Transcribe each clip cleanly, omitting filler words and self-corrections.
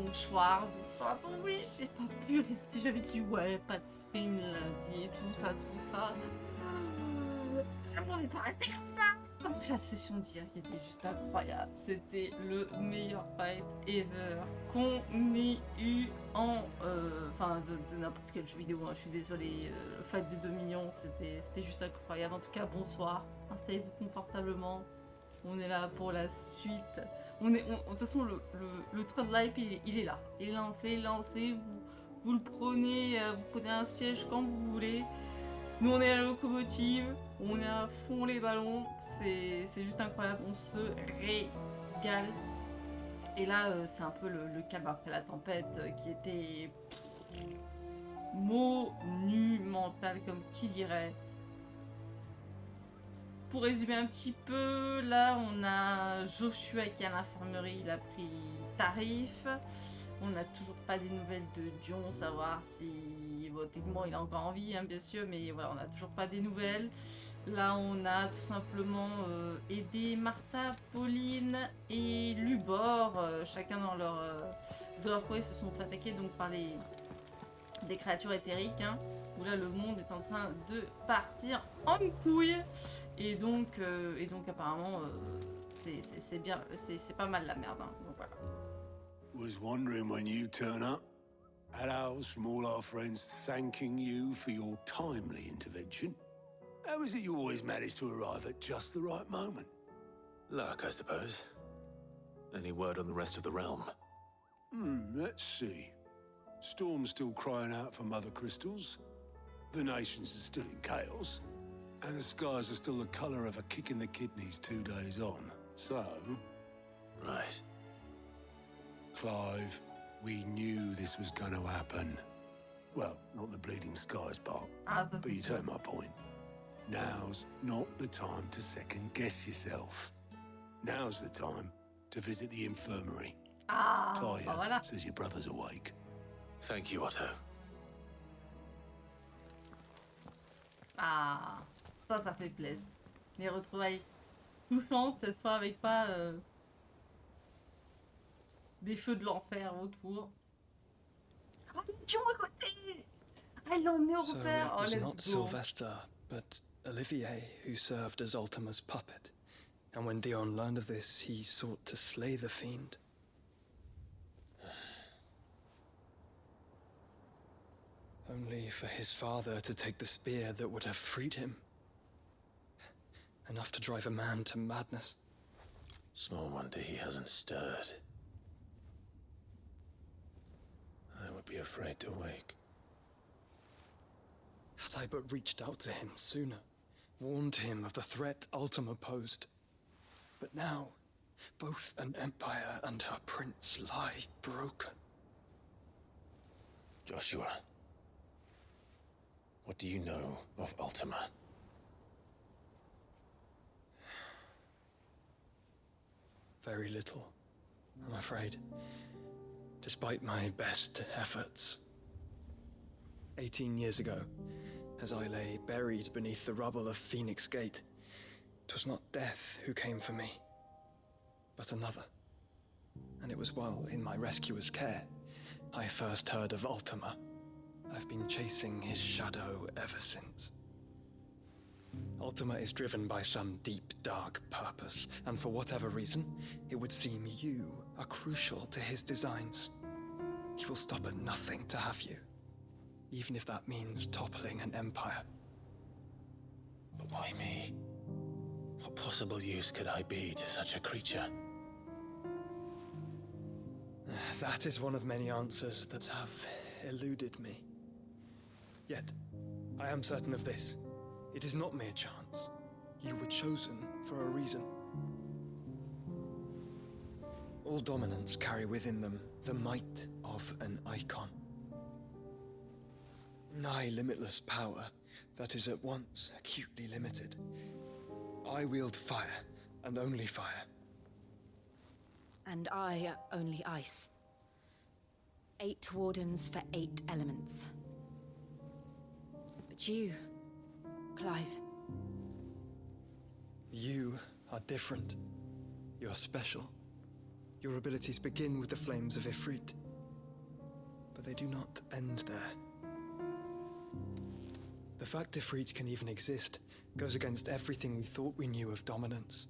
bonsoir. Bon, oui, j'ai pas pu rester. J'avais dit, ouais, pas de stream lundi et tout ça, tout ça. C'est bon, on n'est pas resté comme ça. Après la session d'hier qui était juste incroyable. C'était le meilleur fight ever qu'on ait eu en. Enfin, de n'importe quel jeu vidéo. Hein. Je suis désolée. Le fight des 2 millions, c'était juste incroyable. En tout cas, bonsoir. Installez-vous confortablement. On est là pour la suite. De toute façon, le train de l'hype, il est là. Il est lancé. Vous le prenez, vous prenez un siège quand vous voulez. Nous, on est la locomotive. On est à fond les ballons. C'est juste incroyable. On se régale. Et là, c'est un peu le calme après la tempête qui était monumental, comme qui dirait. Pour résumer un petit peu, là on a Joshua qui est à l'infirmerie, il a pris tarif. On n'a toujours pas des nouvelles de Dion, savoir si... Bon, techniquement il a encore envie, hein, bien sûr, mais voilà, on n'a toujours pas des nouvelles. Là on a tout simplement aidé Martha, Pauline et Lubor, chacun dans leur coin, ils se sont fait attaquer donc par des créatures éthériques, hein, où là le monde est en train de partir en couille. Et donc apparemment, c'est bien, c'est pas mal la merde. Hein. Donc voilà. Was wondering when you turn up. Hellos from all our friends thanking you for your timely intervention. How is it you always manage to arrive at just the right moment? Luck, I suppose. Any word on the rest of the realm? Let's see. Storm's still crying out for mother crystals. The nations are still in chaos. And the skies are still the colour of a kick in the kidneys 2 days on. So... Right. Clive, we knew this was going to happen. Well, not the bleeding skies part, but you take my point. Now's not the time to second-guess yourself. Now's the time to visit the infirmary. Talia voilà. says your brother's awake. Thank you, Otto. Ça fait plaisir. Les retrouvailles touchantes, cette fois avec pas des feux de l'enfer autour. Oh, tu à côté. Elle l'a emmené au repère. Oh, it was let's not go. Sylvester, but Olivier who served as Ultima's puppet. And when Dion learned of this, he sought to slay the fiend. Only for his father to take the spear that would have freed him. Enough to drive a man to madness. Small wonder he hasn't stirred. I would be afraid to wake. Had I but reached out to him sooner, warned him of the threat Ultima posed. But now, both an empire and her prince lie broken. Joshua, what do you know of Ultima? Very little, I'm afraid, despite my best efforts. 18 years ago, as I lay buried beneath the rubble of Phoenix Gate, 'twas not death who came for me, but another. And it was while in my rescuer's care, I first heard of Ultima. I've been chasing his shadow ever since. Ultima is driven by some deep, dark purpose, and for whatever reason, it would seem you are crucial to his designs. He will stop at nothing to have you, even if that means toppling an empire. But why me? What possible use could I be to such a creature? That is one of many answers that have eluded me. Yet, I am certain of this. It is not mere chance. You were chosen for a reason. All dominants carry within them the might of an icon. Nigh limitless power that is at once acutely limited. I wield fire, and only fire. And I only ice. 8 wardens for 8 elements. But you, Clive. You are different. You're special. Your abilities begin with the flames of Ifrit, but they do not end there. The fact Ifrit can even exist goes against everything we thought we knew of dominance.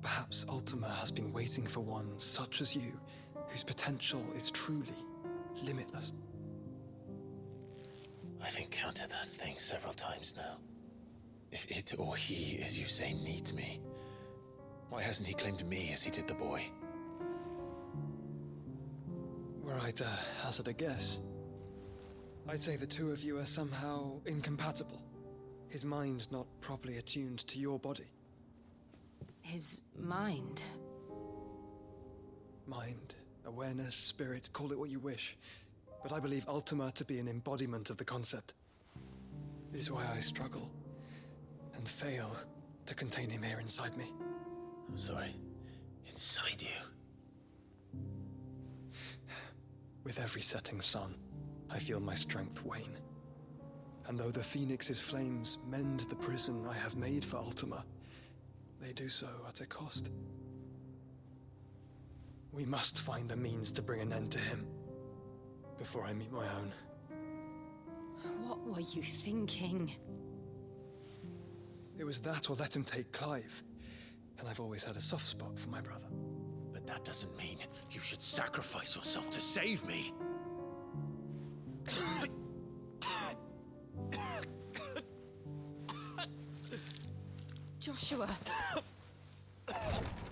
Perhaps Ultima has been waiting for one such as you, whose potential is truly limitless. I've encountered that thing several times now. If it or he, as you say, needs me, why hasn't he claimed me as he did the boy? Were I to hazard a guess, I'd say the two of you are somehow incompatible. His mind not properly attuned to your body. His mind? Mind, awareness, spirit, call it what you wish. But I believe Ultima to be an embodiment of the concept. This is why I struggle and fail to contain him here inside me. I'm sorry. Inside you? With every setting sun, I feel my strength wane. And though the Phoenix's flames mend the prison I have made for Ultima, they do so at a cost. We must find a means to bring an end to him before I meet my own. What were you thinking? It was that or let him take Clive. And I've always had a soft spot for my brother. But that doesn't mean you should sacrifice yourself to save me. Joshua.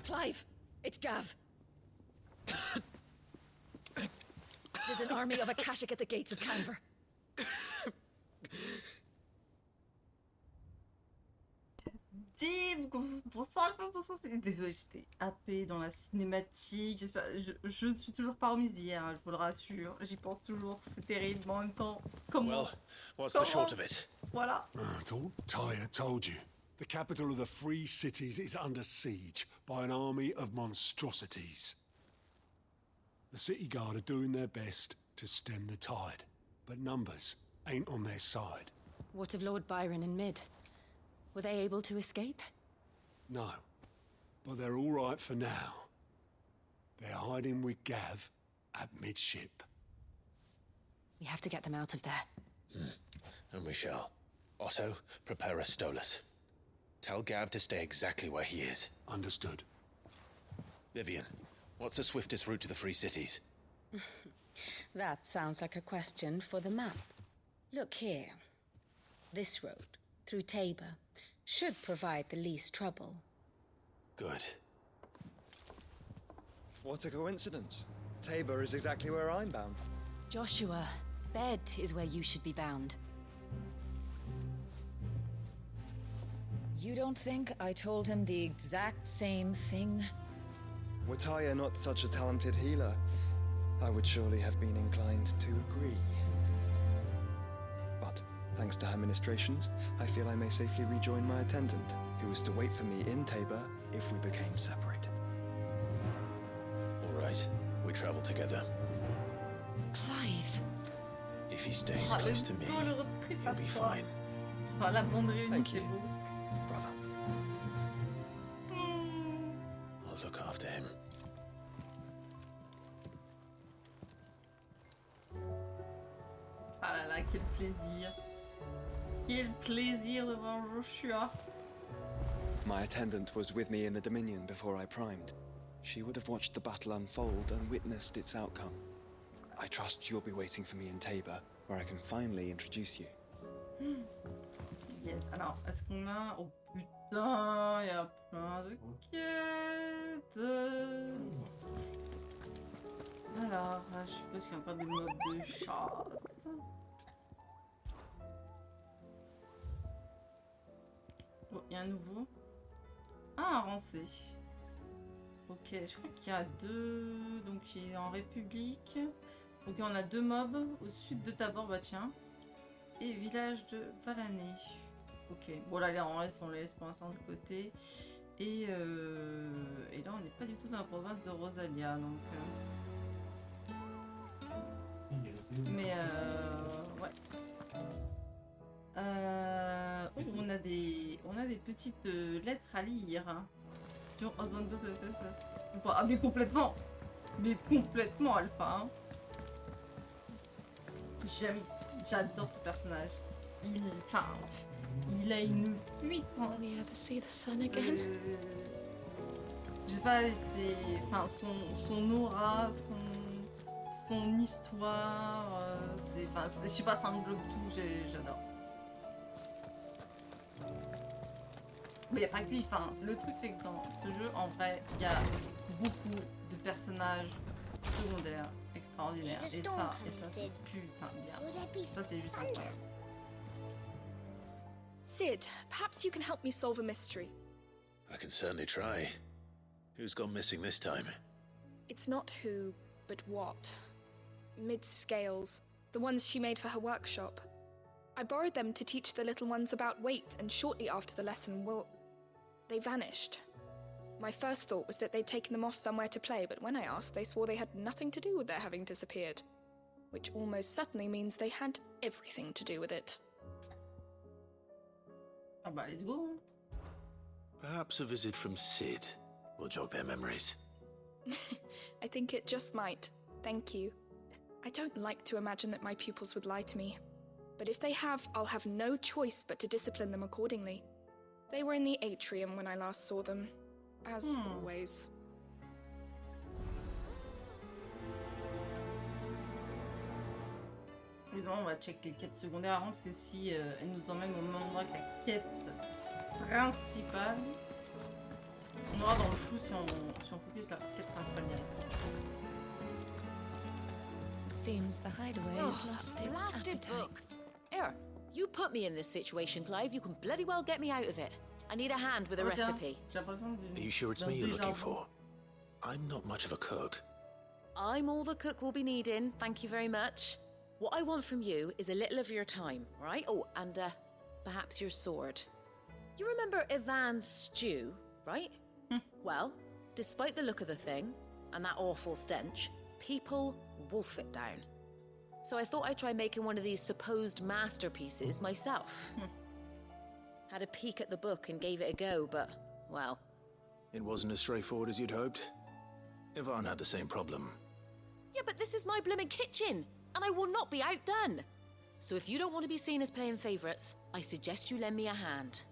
Clive, it's Gav. There's an army of Akashic at the gates of Canver. Bonsoir, désolé, j'étais happée dans la cinématique. Je ne suis toujours pas remise d'hier, hein, je vous le rassure. J'y pense toujours, c'est terrible, mais en même temps, comment? Well, what's the short of it? Voilà. Tyre told you. The capital of the Free Cities is under siege by an army of monstrosities. The city guard are doing their best to stem the tide, but numbers ain't on their side. What of Lord Byron and Mid? Were they able to escape? No, but they're all right for now. They're hiding with Gav at midship. We have to get them out of there. And we shall. Otto, prepare a Stolas. Tell Gav to stay exactly where he is. Understood. Vivian, what's the swiftest route to the Free Cities? That sounds like a question for the map. Look here. This road, through Tabor, should provide the least trouble. Good. What a coincidence. Tabor is exactly where I'm bound. Joshua, bed is where you should be bound. You don't think I told him the exact same thing? Were Tyre not such a talented healer, I would surely have been inclined to agree. But, thanks to her ministrations, I feel I may safely rejoin my attendant, who was to wait for me in Tabor if we became separated. All right, we travel together. Clive! If he stays close to me, he'll be fine. Oh, la bande réunie, Thank c'est you. beau. Brother. I'll look after him. Ah là là, quel plaisir. Quel plaisir de voir Joshua. My attendant was with me in the Dominion before I primed. She would have watched the battle unfold and witnessed its outcome. I trust you'll be waiting for me in Tabor, where I can finally introduce you. Yes, alors, est-ce qu'on a... Oh putain, il y a plein de quêtes. Alors, je suppose qu'il y a encore des mobs de chasse. Oh, il y a un nouveau. Ah, un rancé. Ok, je crois qu'il y a deux... Donc, il est en République. Ok, on a deux mobs au sud de Tabor, bah tiens. Et village de Valané. Ok, bon là, en reste, on les laisse pour l'instant de côté. Et là, on n'est pas du tout dans la province de Rosalia, donc... Mais ouais. Oh, on a des petites lettres à lire. Hein. Ah, mais complètement alpha. Hein. J'adore ce personnage. Il a une puissance. Will we ever see the sun again? Je sais pas, c'est... Enfin, son aura, son histoire, c'est... Enfin, je sais pas, ça englobe tout, j'adore. Mais il n'y a pas que lui, enfin, le truc c'est que dans ce jeu, en vrai, il y a beaucoup de personnages secondaires extraordinaires. Et ça c'est putain de bien. Ça c'est juste incroyable. Sid, perhaps you can help me solve a mystery. I can certainly try. Who's gone missing this time? It's not who, but what. Mid's scales, the ones she made for her workshop. I borrowed them to teach the little ones about weight, and shortly after the lesson, well, they vanished. My first thought was that they'd taken them off somewhere to play, but when I asked, they swore they had nothing to do with their having disappeared. Which almost certainly means they had everything to do with it. Ah bah, let's go. Perhaps a visit from Sid will jog their memories. I think it just might. Thank you. I don't like to imagine that my pupils would lie to me. But if they have, I'll have no choice but to discipline them accordingly. They were in the atrium when I last saw them, as always. Évidemment, on va check les quêtes secondaires avant, parce que si elle nous emmène au même endroit que la quête principale, on aura dans le chou si on focus la quête principale directement. It seems the hideaway has lost its blasted appetite. book. Here, you put me in this situation, Clive. You can bloody well get me out of it. I need a hand with a recipe. Are you sure it's me you're looking for? I'm not much of a cook. I'm all the cook will be needing, thank you very much. What I want from you is a little of your time, right? Oh, and perhaps your sword. You remember Ivan's stew, right? Well, despite the look of the thing, and that awful stench, people wolf it down. So I thought I'd try making one of these supposed masterpieces myself. Had a peek at the book and gave it a go, but, well... It wasn't as straightforward as you'd hoped. Ivan had the same problem. Yeah, but this is my blimmin' kitchen, and I will not be outdone. So if you don't want to be seen as playing favourites, I suggest you lend me a hand.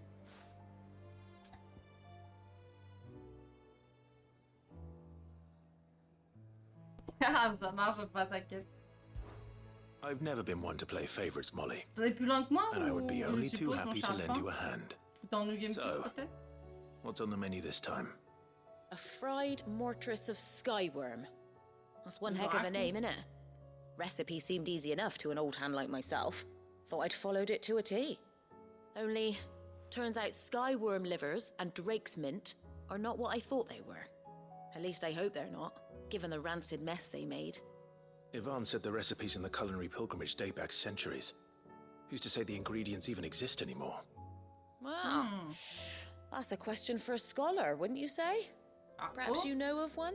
Ah, ça marche pas, t'inquiète. I've never been one to play favourites, Molly. Ça va plus loin que moi, And I would be ou only je too suppose happy mon to lend charpin? you a hand. Dans New Game Plus, So, peut-être? what's on the menu this time? A fried mortress of skyworm. That's one heck of a name, innit? Recipe seemed easy enough to an old hand like myself. Thought I'd followed it to a T. Only, turns out skyworm livers and drake's mint are not what I thought they were. At least I hope they're not, given the rancid mess they made. Ivan said the recipes in the culinary pilgrimage date back centuries. Who's to say the ingredients even exist anymore? Well, that's a question for a scholar, wouldn't you say? Perhaps you know of one?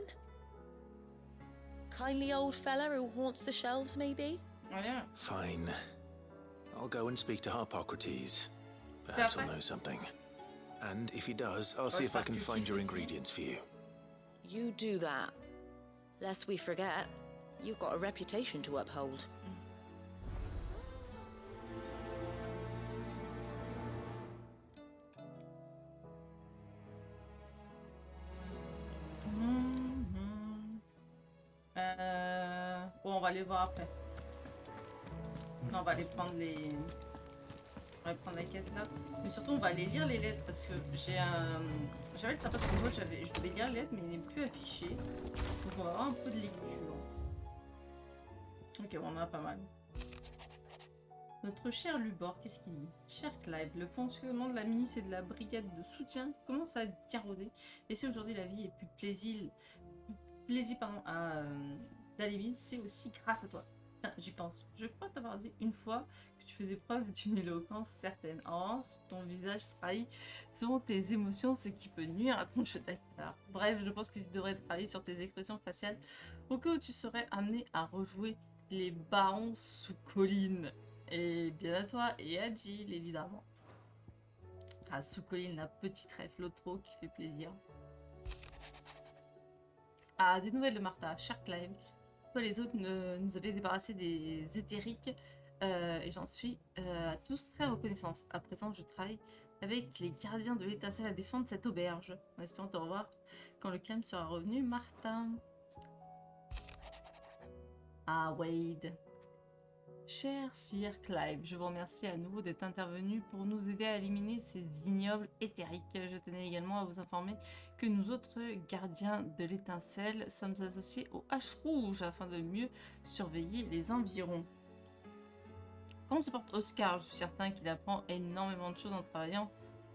Kindly old fella who haunts the shelves, maybe? Oh, yeah. Fine. I'll go and speak to Harpocrates. Perhaps he'll know something. And if he does, I'll see if I can find your ingredients for you. You do that. Lest we forget, you've got a reputation to uphold. Bon, on va les voir après. Non, on va aller prendre les... On va prendre la caisse là. Mais surtout, on va aller lire les lettres parce que j'ai un... J'avais le sapin de moi, je devais lire les lettres, mais il n'est plus affiché. Donc on va avoir un peu de lecture. Ok, bon, on en a pas mal. Notre cher Lubor, qu'est-ce qu'il dit? Cher Clive, le fonctionnement de la milice et de la brigade de soutien commence à être bien rodé. Et si aujourd'hui la vie est plus plaisir à Daléville, c'est aussi grâce à toi. Tiens, j'y pense. Je crois t'avoir dit une fois que tu faisais preuve d'une éloquence certaine. En revanche, ton visage trahit souvent tes émotions, ce qui peut nuire à ton jeu d'acteur. Bref, je pense que tu devrais travailler sur tes expressions faciales au cas où tu serais amené à rejouer les barons sous colline. Et bien à toi et à Jill, évidemment. Ah, sous colline, la petite rêve l'autre qui fait plaisir. Ah, des nouvelles de Martha. Cher Clive, Toi les autres nous avez débarrassé des éthériques et j'en suis à tous très reconnaissance. À présent, je travaille avec les gardiens de l'étincelle à défendre cette auberge. En espérant te revoir quand le calme sera revenu, Martin. Ah, Wade. Cher Sir Clive, je vous remercie à nouveau d'être intervenu pour nous aider à éliminer ces ignobles éthériques. Je tenais également à vous informer que nous autres gardiens de l'étincelle sommes associés aux Haches Rouges afin de mieux surveiller les environs. Comment se porte Oscar? Je suis certain qu'il apprend énormément de choses en travaillant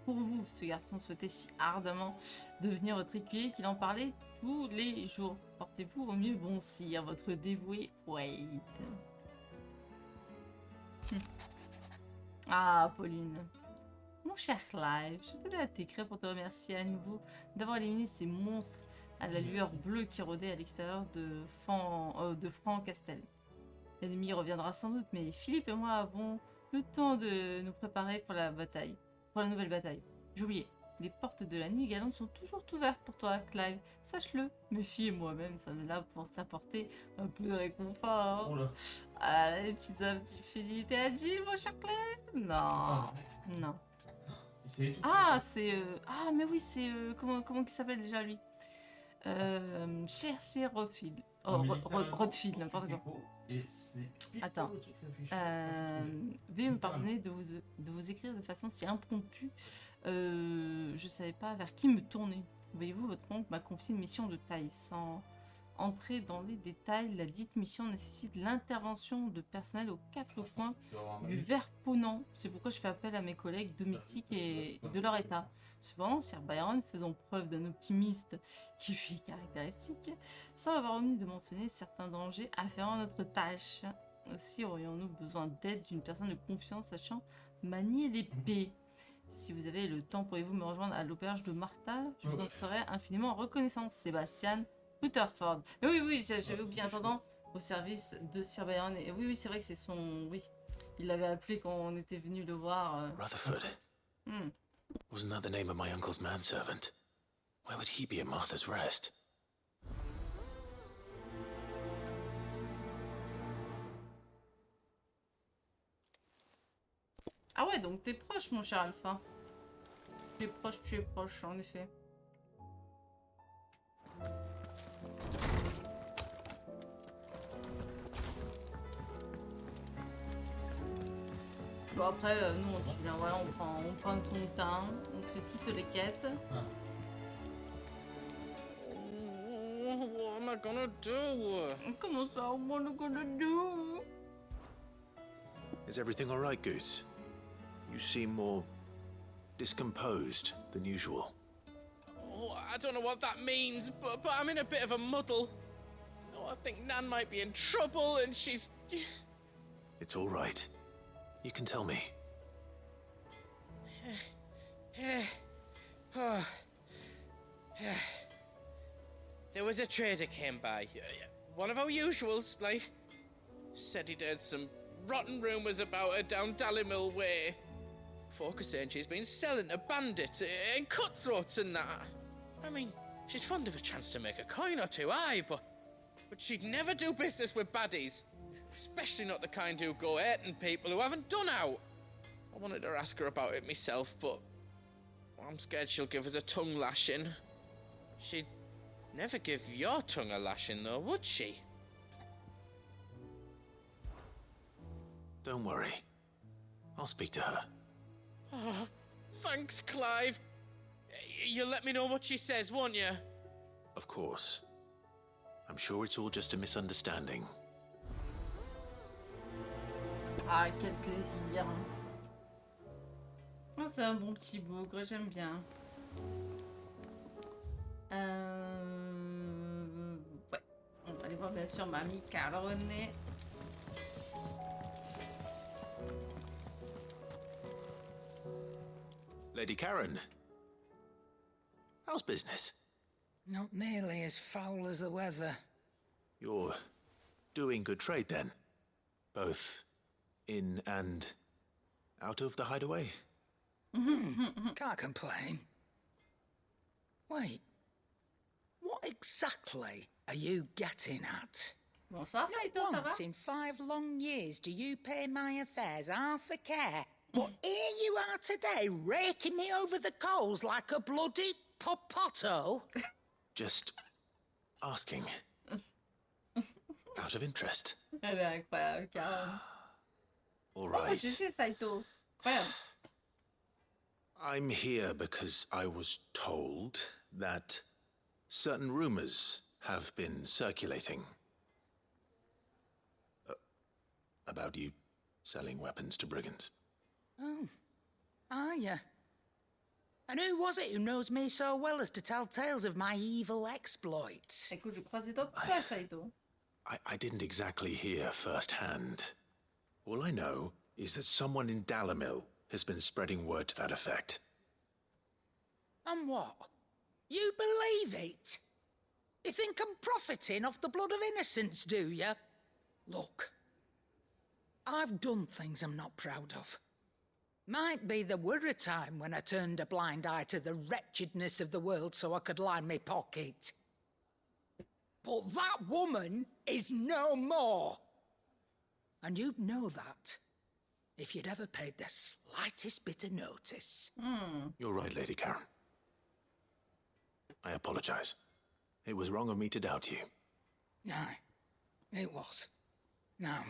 pour vous. Ce garçon souhaitait si ardemment devenir votre écuyer qu'il en parlait tous les jours. Portez-vous au mieux, bon sire, votre dévoué Wade. Ah, Pauline. Mon cher Clive, je tenais à t'écrire pour te remercier à nouveau d'avoir éliminé ces monstres à la lueur bleue qui rôdaient à l'extérieur de Franc-Castel. L'ennemi reviendra sans doute, mais Philippe et moi avons le temps de nous préparer pour la bataille, pour la nouvelle bataille. J'oubliais, les portes de la nuit galante sont toujours ouvertes pour toi, Clive. Sache-le, mes filles et moi-même sommes là pour t'apporter un peu de réconfort. Oula. Ah, les petites fidélités à Jill, mon cher Clive. Non, non. Ah, c'est... Ah, mais oui, c'est... comment il s'appelle déjà, lui Cher Sir Rodfield. Oh, Rodfield, n'importe quoi. Attends. Veuillez me pardonner de vous écrire de façon si impromptue. Je ne savais pas vers qui me tourner. Voyez-vous, votre oncle m'a confié une mission de taille. Sans entrer dans les détails, la dite mission nécessite l'intervention de personnel aux quatre coins du verre ponant. C'est pourquoi je fais appel à mes collègues domestiques et de leur état. Cependant, Sir Byron, faisant preuve d'un optimiste qui fut caractéristique, sans avoir omis de mentionner certains dangers afférents à notre tâche. Aussi aurions-nous besoin d'aide d'une personne de confiance sachant manier l'épée. Si vous avez le temps, pourriez-vous me rejoindre à l'auberge de Martha? Je vous en serais infiniment reconnaissant. Sébastien Rutherford. Mais oui, j'avais oublié un attendant au service de Sir Byron. Et oui, c'est vrai que c'est son... Oui, il l'avait appelé quand on était venu le voir. Rutherford. Wasn't that the name of my uncle's manservant? Where would he be at Martha's Rest? Ah ouais, donc t'es proche, mon cher Alpha. Tu es proche, en effet. Bon après, nous on dit bien, voilà, on prend son temps, on fait toutes les quêtes. What am I gonna do? Comment ça, what am I gonna do? Is everything all right, Goots? You seem more discomposed than usual. Oh, I don't know what that means, but I'm in a bit of a muddle. Oh, I think Nan might be in trouble and she's... It's all right. You can tell me. There was a trader came by. One of our usuals, like. Said he'd heard some rotten rumours about her down Dallymill Way. Folk are saying she's been selling to bandits and cutthroats and that. I mean, she's fond of a chance to make a coin or two, aye, but she'd never do business with baddies. Especially not the kind who go hurting people who haven't done out. I wanted to ask her about it myself, but I'm scared she'll give us a tongue lashing. She'd never give your tongue a lashing, though, would she? Don't worry. I'll speak to her. Oh, thanks, Clive. You'll let me know what she says, won't you? Of course. I'm sure it's all just a misunderstanding. Ah, quel plaisir. Oh, c'est un bon petit bougre, j'aime bien. Ouais, on va aller voir bien sûr Mamie Carone. Lady Karen. How's business? Not nearly as foul as the weather. You're doing good trade then? Both in and out of the hideaway? Can't complain. Wait, what exactly are you getting at? Bonsoir, Saito, ça va? Once in 5 long years do you pay my affairs half a care. But here you are today, raking me over the coals like a bloody popoto. Just asking. Out of interest. Elle est incroyable, Karen. All Oh, right. je sais, Saito. Incroyable. I'm here because I was told that certain rumors have been circulating about you selling weapons to brigands. Oh, are you? And who was it who knows me so well as to tell tales of my evil exploits? Écoute, je croise les doigts pour toi, Saito. I didn't exactly hear firsthand. All I know is that someone in Dalimil has been spreading word to that effect. And what? You believe it? You think I'm profiting off the blood of innocents, do you? Look, I've done things I'm not proud of. Might be there were a time when I turned a blind eye to the wretchedness of the world so I could line my pocket. But that woman is no more. And you'd know that if you'd ever paid the slightest bit of notice. You're right, Lady Karen. I apologize. It was wrong of me to doubt you. Aye, it was. Now,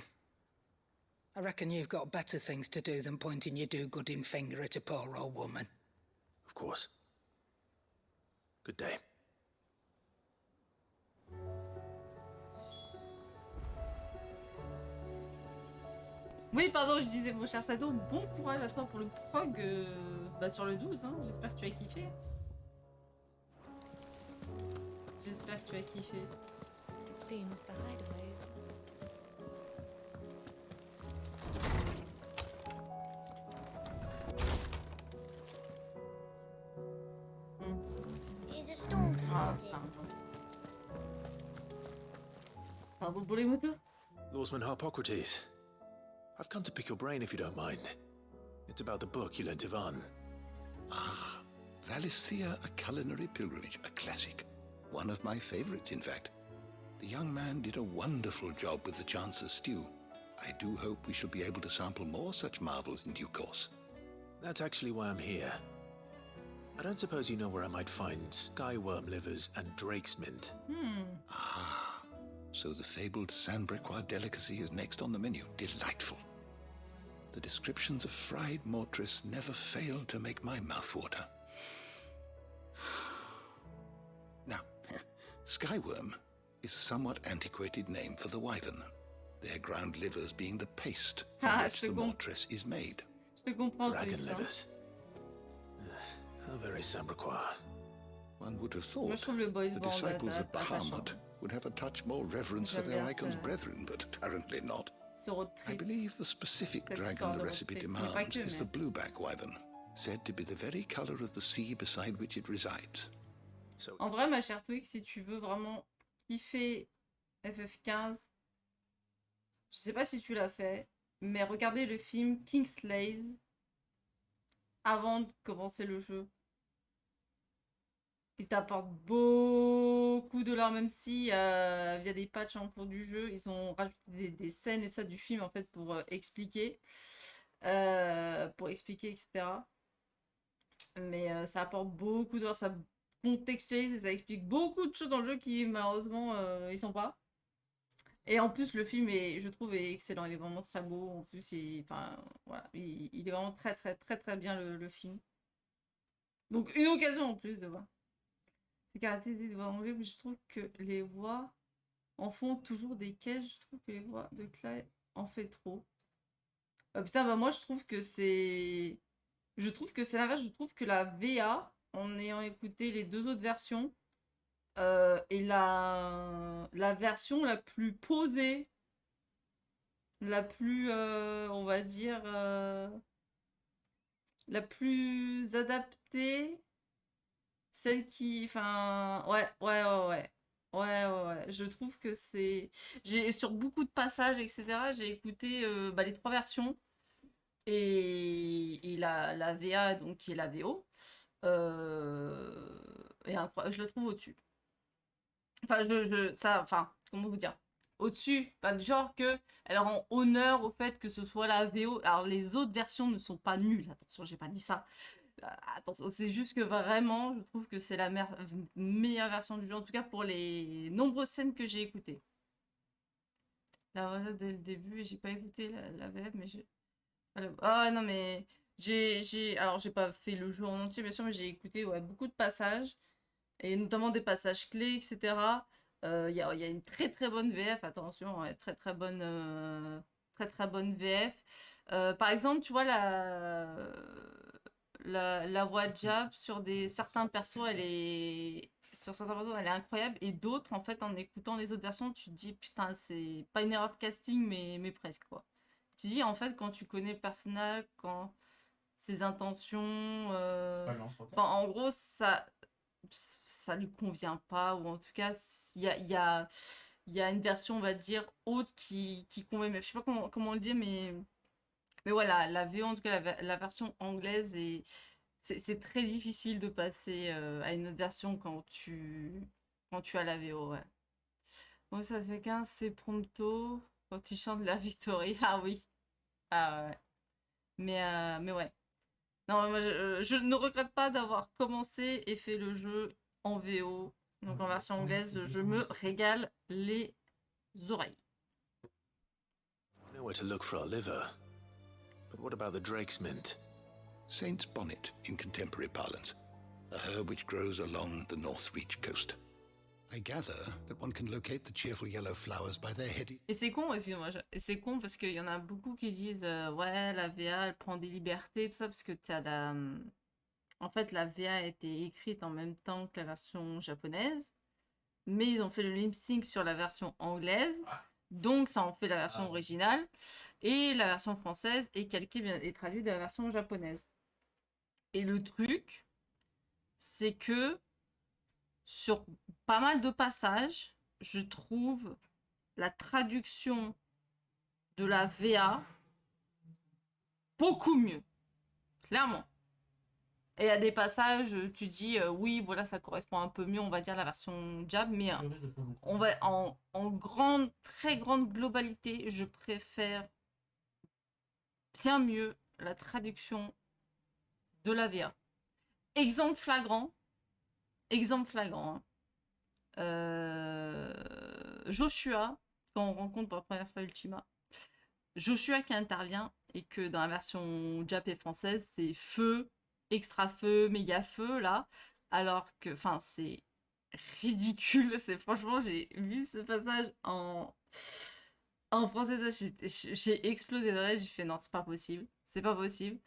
I reckon you've got better things to do than pointing your do-gooding finger at a poor old woman. Of course. Good day. Oui, pardon, je disais, mon cher Saito, bon courage à toi pour le prog sur le 12. Hein. J'espère que tu as kiffé. J'espère que tu as kiffé. It seems the hideaway is Is a storm Ah, coming soon? pardon. Pardon pour les motos. Lawsman Harpocrates. I've come to pick your brain if you don't mind. It's about the book you lent Ivan. Ah, Valisthea, A Culinary Pilgrimage, a classic. One of my favorites, in fact. The young man did a wonderful job with the Chance's stew. I do hope we shall be able to sample more such marvels in due course. That's actually why I'm here. I don't suppose you know where I might find skyworm livers and drake's mint. Ah, so the fabled Sandbrequois delicacy is next on the menu. Delightful. The descriptions of fried mortress never fail to make my mouth water. Now, skyworm is a somewhat antiquated name for the wyvern, their ground livers being the paste from which the mortress is made. Je peux comprendre. Dragon Félix, hein. livers. How very Sandbrequois. One would have Moi, thought je trouve le boys the band disciples of attachant. Bahamut would have a touch more reverence for J'aime their bien icon's ce- brethren, but apparently not. Ce road I trip. believe the specific Cette dragon histoire the de road recipe trip. Mais pas demands que, is the mais- blueback wyvern, said to be the very color of the sea beside which it resides. So, En vrai, ma chère Twix, si tu veux vraiment kiffer FF15, je sais pas si tu l'as fait, mais regardez le film Kingslays avant de commencer le jeu. Il t'apporte beaucoup de l'art, même si via des patchs en cours du jeu, ils ont rajouté des scènes et tout ça du film en fait pour expliquer, etc. Mais ça apporte beaucoup d'or, ça contextualise et ça explique beaucoup de choses dans le jeu qui malheureusement ils sont pas. Et en plus le film est, je trouve, est excellent, il est vraiment très beau. En plus, enfin voilà, il est vraiment très bien le film. Donc une occasion en plus de voir. C'est caractérisé de voix anglais, mais je trouve que les voix en font toujours des caisses. Je trouve que les voix de Clay en fait trop. Putain, bah moi je trouve que c'est... Je trouve que c'est l'inverse, je trouve que la VA, en ayant écouté les deux autres versions, est la version la plus posée, la plus, on va dire, la plus adaptée, celle qui, enfin, ouais. Je trouve que c'est... Sur beaucoup de passages, etc., j'ai écouté les trois versions. Et la VA, donc qui est la VO, est incroyable. Je la trouve au-dessus. Enfin, comment vous dire? au-dessus. Pas de genre que elle rend honneur au fait que ce soit la VO. Alors les autres versions ne sont pas nulles, attention, j'ai pas dit ça. Attention, c'est juste que vraiment, je trouve que c'est la meilleure version du jeu, en tout cas pour les nombreuses scènes que j'ai écoutées. Là, voilà, dès le début, j'ai pas écouté la VF, mais j'ai... Ah non, mais alors j'ai pas fait le jeu en entier, bien sûr, mais j'ai écouté beaucoup de passages, et notamment des passages clés, etc. Il y a une très très bonne VF, attention, ouais, très très bonne VF. Par exemple, tu vois, la voix de Jab sur certains persos, elle est incroyable, et d'autres, en fait, en écoutant les autres versions, tu te dis, putain, c'est pas une erreur de casting, mais presque, quoi. Tu dis, en fait, quand tu connais le personnage, quand ses intentions, en gros, ça lui convient pas, ou en tout cas, il y a une version, on va dire, haute qui convient, mais je sais pas comment le dire, mais voilà, la VO, en tout cas, la version anglaise, c'est très difficile de passer à une autre version quand tu as la VO, ouais. Bon, ça fait 15, c'est prompto, quand tu chantes la Victory, ah oui. Ah ouais. Mais ouais. Non, moi, je ne regrette pas d'avoir commencé et fait le jeu en VO. Donc en version anglaise, je me régale les oreilles. I know where to look for our liver. But what about the drake's mint? Saint's bonnet in contemporary parlance, a herb which grows along the North Reach coast. I gather that one can locate the cheerful yellow flowers by their heady... Et c'est con, excuse-moi, c'est con parce qu'il y en a beaucoup qui disent ouais, la VA, elle prend des libertés, tout ça, parce que t'as la... En fait, la VA a été écrite en même temps que la version japonaise, mais ils ont fait le lip sync sur la version anglaise, donc ça en fait la version originale, et la version française est calquée et traduite de la version japonaise. Et le truc, c'est que sur pas mal de passages, je trouve la traduction de la VA beaucoup mieux, clairement. Et il y a des passages, tu dis, oui, voilà, ça correspond un peu mieux, on va dire, la version Jab, mais on va en très grande globalité, je préfère bien mieux la traduction de la VA. Exemple flagrant, hein. Joshua, quand on rencontre pour la première fois Ultima, Joshua qui intervient, et que dans la version Jap et française, c'est feu, extra feu, méga feu, là, alors que, enfin, c'est ridicule, franchement, j'ai vu ce passage en français, j'ai explosé de rire, j'ai fait non, c'est pas possible,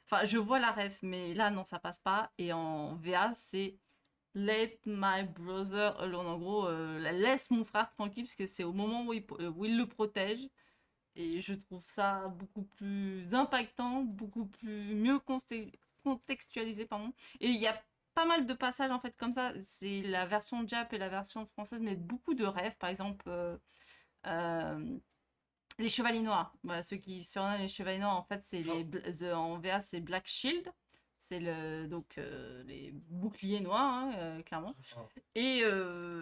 enfin, je vois la ref, mais là, non, ça passe pas, et en VA, c'est let my brother alone, en gros, laisse mon frère tranquille, parce que c'est au moment où il le protège. Et je trouve ça beaucoup plus impactant, beaucoup plus mieux contextualisé, pardon. Et il y a pas mal de passages en fait comme ça. C'est la version Jap et la version française mettent beaucoup de rêves. Par exemple, les Chevaliers Noirs. Voilà, ceux qui surnomment les Chevaliers Noirs, en fait, c'est en VA, c'est Black Shield. C'est les boucliers noirs, hein, clairement. Et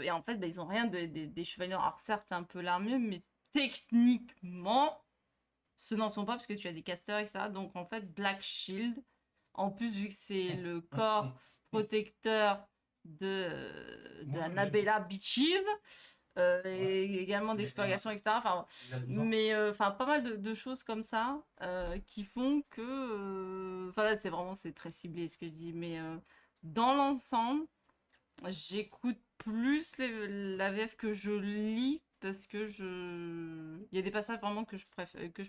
en fait, ils ont rien des Chevaliers Noirs. Alors certes, un peu l'armure, mais techniquement, ce n'en sont pas parce que tu as des casters, etc. Donc en fait, Black Shield, en plus, vu que c'est le corps protecteur de Annabella Beaches, et également d'expurgation, etc. Enfin, mais pas mal de choses comme ça qui font que... Enfin là, c'est très ciblé ce que je dis, mais dans l'ensemble, j'écoute plus la VF que je lis, parce que il y a des passages vraiment que je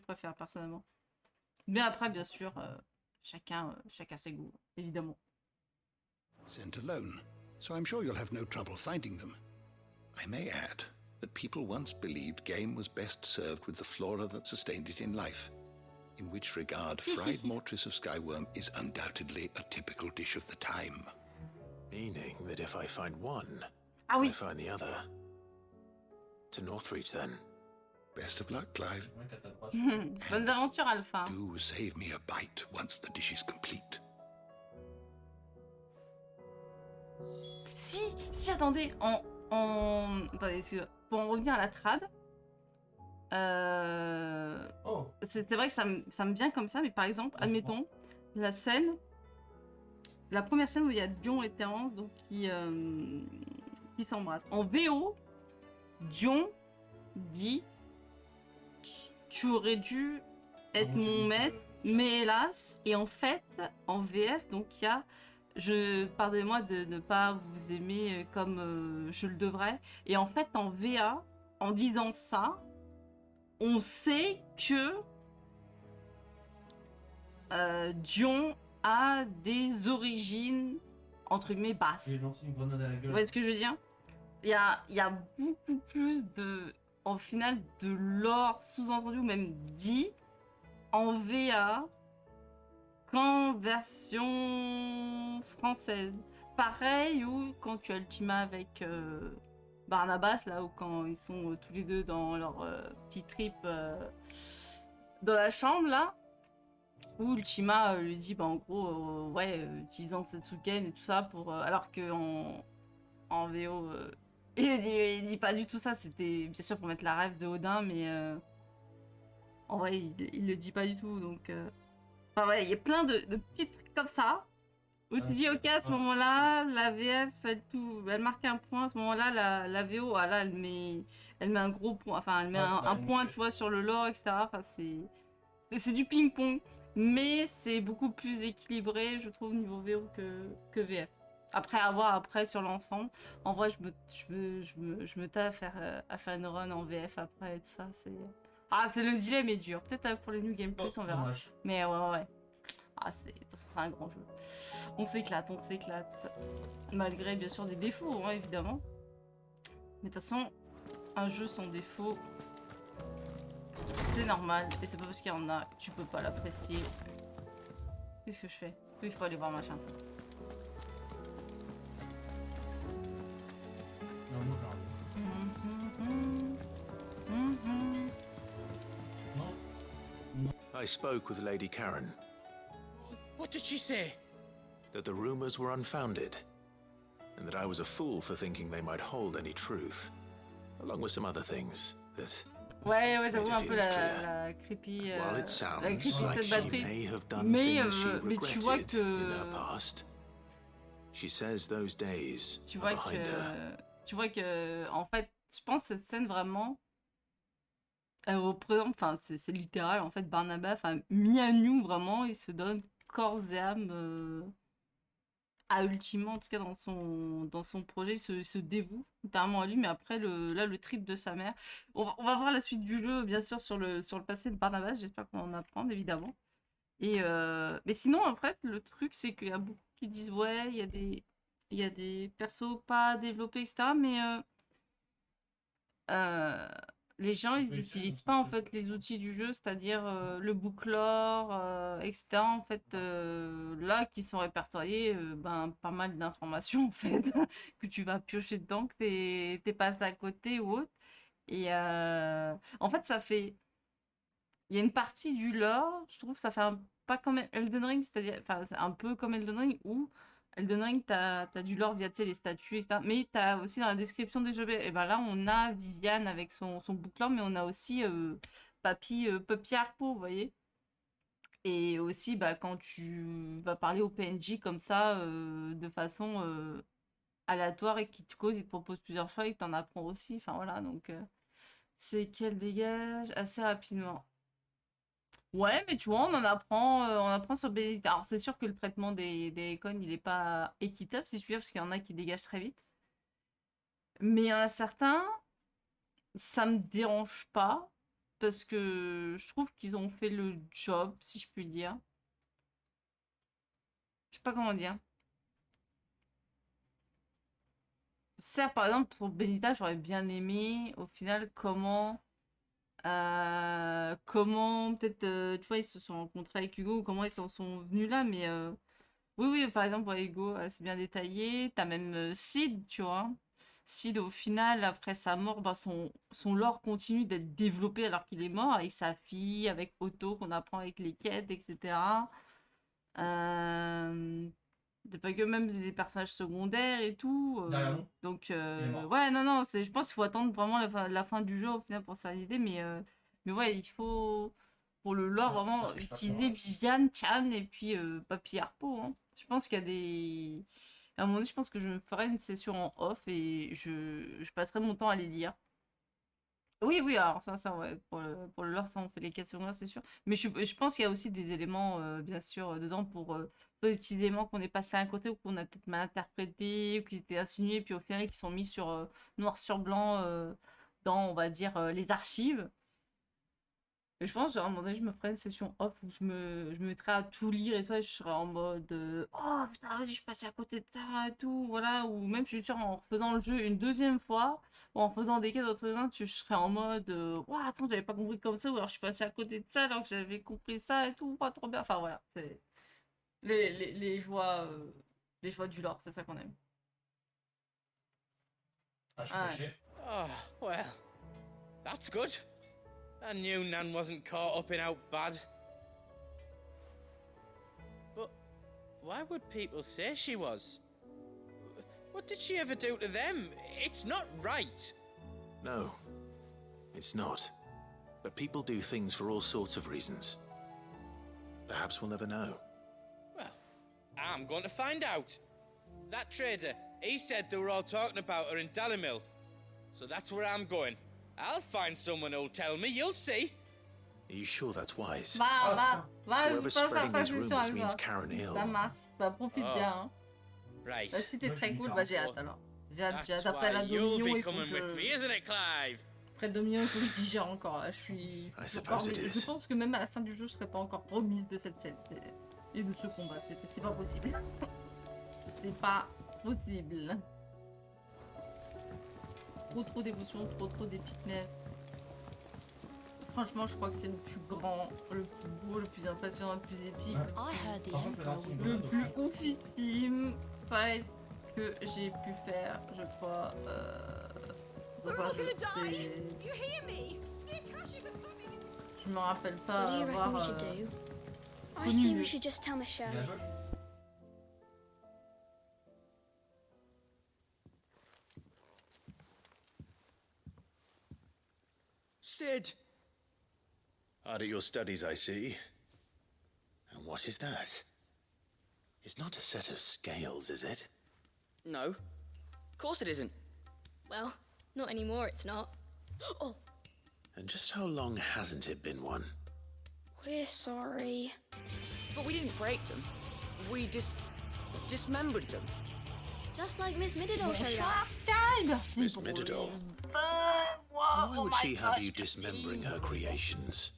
préfère personnellement. Mais après, bien sûr, chacun ses goûts, évidemment. Sent alone, so I'm sure you'll have no trouble finding them. I may add that people once believed game was best served with the flora that sustained it in life, in which regard fried mortress of skyworm is undoubtedly a typical dish of the time. Meaning that if I find one, I find the other. To Northreach, then. Best of luck, Clive. Bonnes aventures, Alpha. Do save me a bite once the dish is complete. Si, attendez, attendez, excusez-moi. Pour en revenir à la trad, C'est vrai que ça me vient comme ça, mais par exemple, admettons, la première scène où il y a Dion et Terence donc, qui s'embrassent. En VO, Dion dit tu aurais dû être mon maître, mais hélas, et en fait, en VF, donc il y a pardonnez-moi de ne pas vous aimer comme je le devrais, et en fait, en VA, en disant ça, on sait que Dion a des origines entre guillemets basses. Vous voyez ce que je veux dire? Il y a beaucoup plus en final de lore sous-entendu ou même dit en VA qu'en version française. Pareil ou quand tu as Ultima avec Barnabas là, ou quand ils sont tous les deux dans leur petit trip dans la chambre là, où Ultima lui dit bah en gros ouais utilisant Setsuken et tout ça pour alors que en VO il dit pas du tout ça, c'était bien sûr pour mettre la rêve de Odin, mais en vrai il le dit pas du tout, donc enfin ouais, il y a plein de petits trucs comme ça où tu dis ok, à ce moment là la VF elle marque un point, à ce moment là la VO là elle met un gros point, enfin elle met un point tu vois sur le lore, etc. Enfin c'est du ping pong, mais c'est beaucoup plus équilibré je trouve niveau VO que VF. Après avoir sur l'ensemble, en vrai je me taffe à faire une run en VF après tout ça, c'est le dilemme est dur, peut-être pour les new gameplay on verra, mais ouais. De toute façon, c'est un grand jeu. On s'éclate. Malgré, bien sûr, des défauts, hein, évidemment. Mais de toute façon, un jeu sans défaut, c'est normal. Et c'est pas parce qu'il y en a que tu peux pas l'apprécier. Qu'est-ce que je fais? Il faut aller voir machin. I spoke with Lady Karen. What did she say? That the rumors were unfounded, and that I was a fool for thinking they might hold any truth, along with some other things that. Ouais, j'avoue un peu la creepy. While it sounds like she may have done things she regretted in her past, she says those days are behind her. Tu vois que, en fait, je pense que cette scène vraiment, elle représente, enfin, c'est littéral, en fait, Barnabas, enfin, mis à nu, vraiment, il se donne corps et âme à Ultima, en tout cas dans son projet, il se dévoue notamment à lui, mais après le trip de sa mère. On va voir la suite du jeu, bien sûr, sur le passé de Barnabas, j'espère qu'on va en apprendre, évidemment. Mais sinon, en fait, le truc, c'est qu'il y a beaucoup qui disent, ouais, il y a des persos pas développés, etc., mais les gens, ils n'utilisent pas en fait les outils du jeu, c'est-à-dire le booklore, etc. En fait, là, qui sont répertoriés, pas mal d'informations en fait, que tu vas piocher dedans, que t'es passé à côté ou autre. Et en fait, il y a une partie du lore, je trouve, ça fait pas comme Elden Ring, c'est-à-dire, enfin, c'est un peu comme Elden Ring où Elden Ring, t'as du lore via les statues, etc. Mais t'as aussi dans la description des jeux. Et ben là, on a Viviane avec son booklore, mais on a aussi Papy Harpo, vous voyez. Et aussi, quand tu vas parler au PNJ comme ça, de façon aléatoire et qui te cause, il te propose plusieurs choix et que t'en apprends aussi. Enfin voilà, donc c'est qu'elle dégage assez rapidement. Ouais, mais tu vois, on apprend sur Benedicta. Alors, c'est sûr que le traitement des icônes, il est pas équitable, si je puis dire, parce qu'il y en a qui dégagent très vite. Mais il y en a certains, ça me dérange pas, parce que je trouve qu'ils ont fait le job, si je puis dire. Je sais pas comment dire. Certes, par exemple, pour Benedicta, j'aurais bien aimé, au final, comment peut-être tu vois ils se sont rencontrés avec Hugo ou comment ils s'en sont venus là, mais oui par exemple ouais, Hugo c'est bien détaillé, t'as même Sid, tu vois. Sid au final après sa mort, son lore continue d'être développé alors qu'il est mort, avec sa fille, avec Otto qu'on apprend avec les quêtes, etc. C'est pas que même des personnages secondaires et tout, donc ouais non je pense qu'il faut attendre vraiment la fin du jeu au final pour se faire l'idée, mais Mais ouais, il faut, pour le lore, vraiment utiliser Viviane, Chan et puis Papy Harpo. Hein. Je pense qu'il y a des... À un moment donné, je pense que je me ferai une session en off et je passerai mon temps à les lire. Oui, oui, alors ça ouais, pour le lore, ça, on fait les quêtes secondaires, c'est sûr. Mais je pense qu'il y a aussi des éléments, bien sûr, dedans pour des petits éléments qu'on est passé à un côté ou qu'on a peut-être mal interprétés ou qui étaient insinués, puis au final, qui sont mis sur noir sur blanc dans, on va dire, les archives. Et je pense, à un moment donné, je me ferai une session off où je me mettrai à tout lire et ça, et je serai en mode oh putain, vas-y, je suis passé à côté de ça et tout, voilà. Ou même, je suis sûre, en refaisant le jeu une deuxième fois, ou en faisant des quêtes d'autres gens, je serai en mode oh, attends, j'avais pas compris comme ça, ou alors je suis passé à côté de ça alors que j'avais compris ça et tout, pas trop bien. Enfin voilà, c'est les joies du lore, c'est ça qu'on aime. Ah, je peux chier. Oh, well, that's good. I knew Nan wasn't caught up in out bad. But why would people say she was? What did she ever do to them? It's not right. No, it's not. But people do things for all sorts of reasons. Perhaps we'll never know. Well, I'm going to find out. That trader, he said they were all talking about her in Dalimil. So that's where I'm going. I'll find someone who'll tell me, you'll see. Are you sure that's wise? Va, Whoever's spreading these rumors means Karen Hill. Ça marche, bah profite bien. Hein. Right. Bah, si t'es très cool, bah j'ai hâte alors. J'ai hâte après la You'll Dominion. be coming with me, isn't it, Clive? Après Dominion, il faut que je digère encore là. Je pense que même à la fin du jeu, je serai pas encore remise de cette scène et de ce combat. C'est pas possible. C'est pas possible. Trop d'émotion, trop d'épicness. Franchement, je crois que c'est le plus grand, le plus beau, le plus impressionnant, le plus épique, le plus oufissime fight que j'ai pu faire, je crois, dans un jeu. Je me rappelle pas avoir connu mieux. Sid! Hard at your studies, I see. And what is that? It's not a set of scales, is it? No. Of course it isn't. Well, not anymore, it's not. Oh! And just how long hasn't it been one? We're sorry. But we didn't break them. We dismembered them. Just like Miss Mididol showed us. Miss Mididol? Why would she have you dismembering her creations?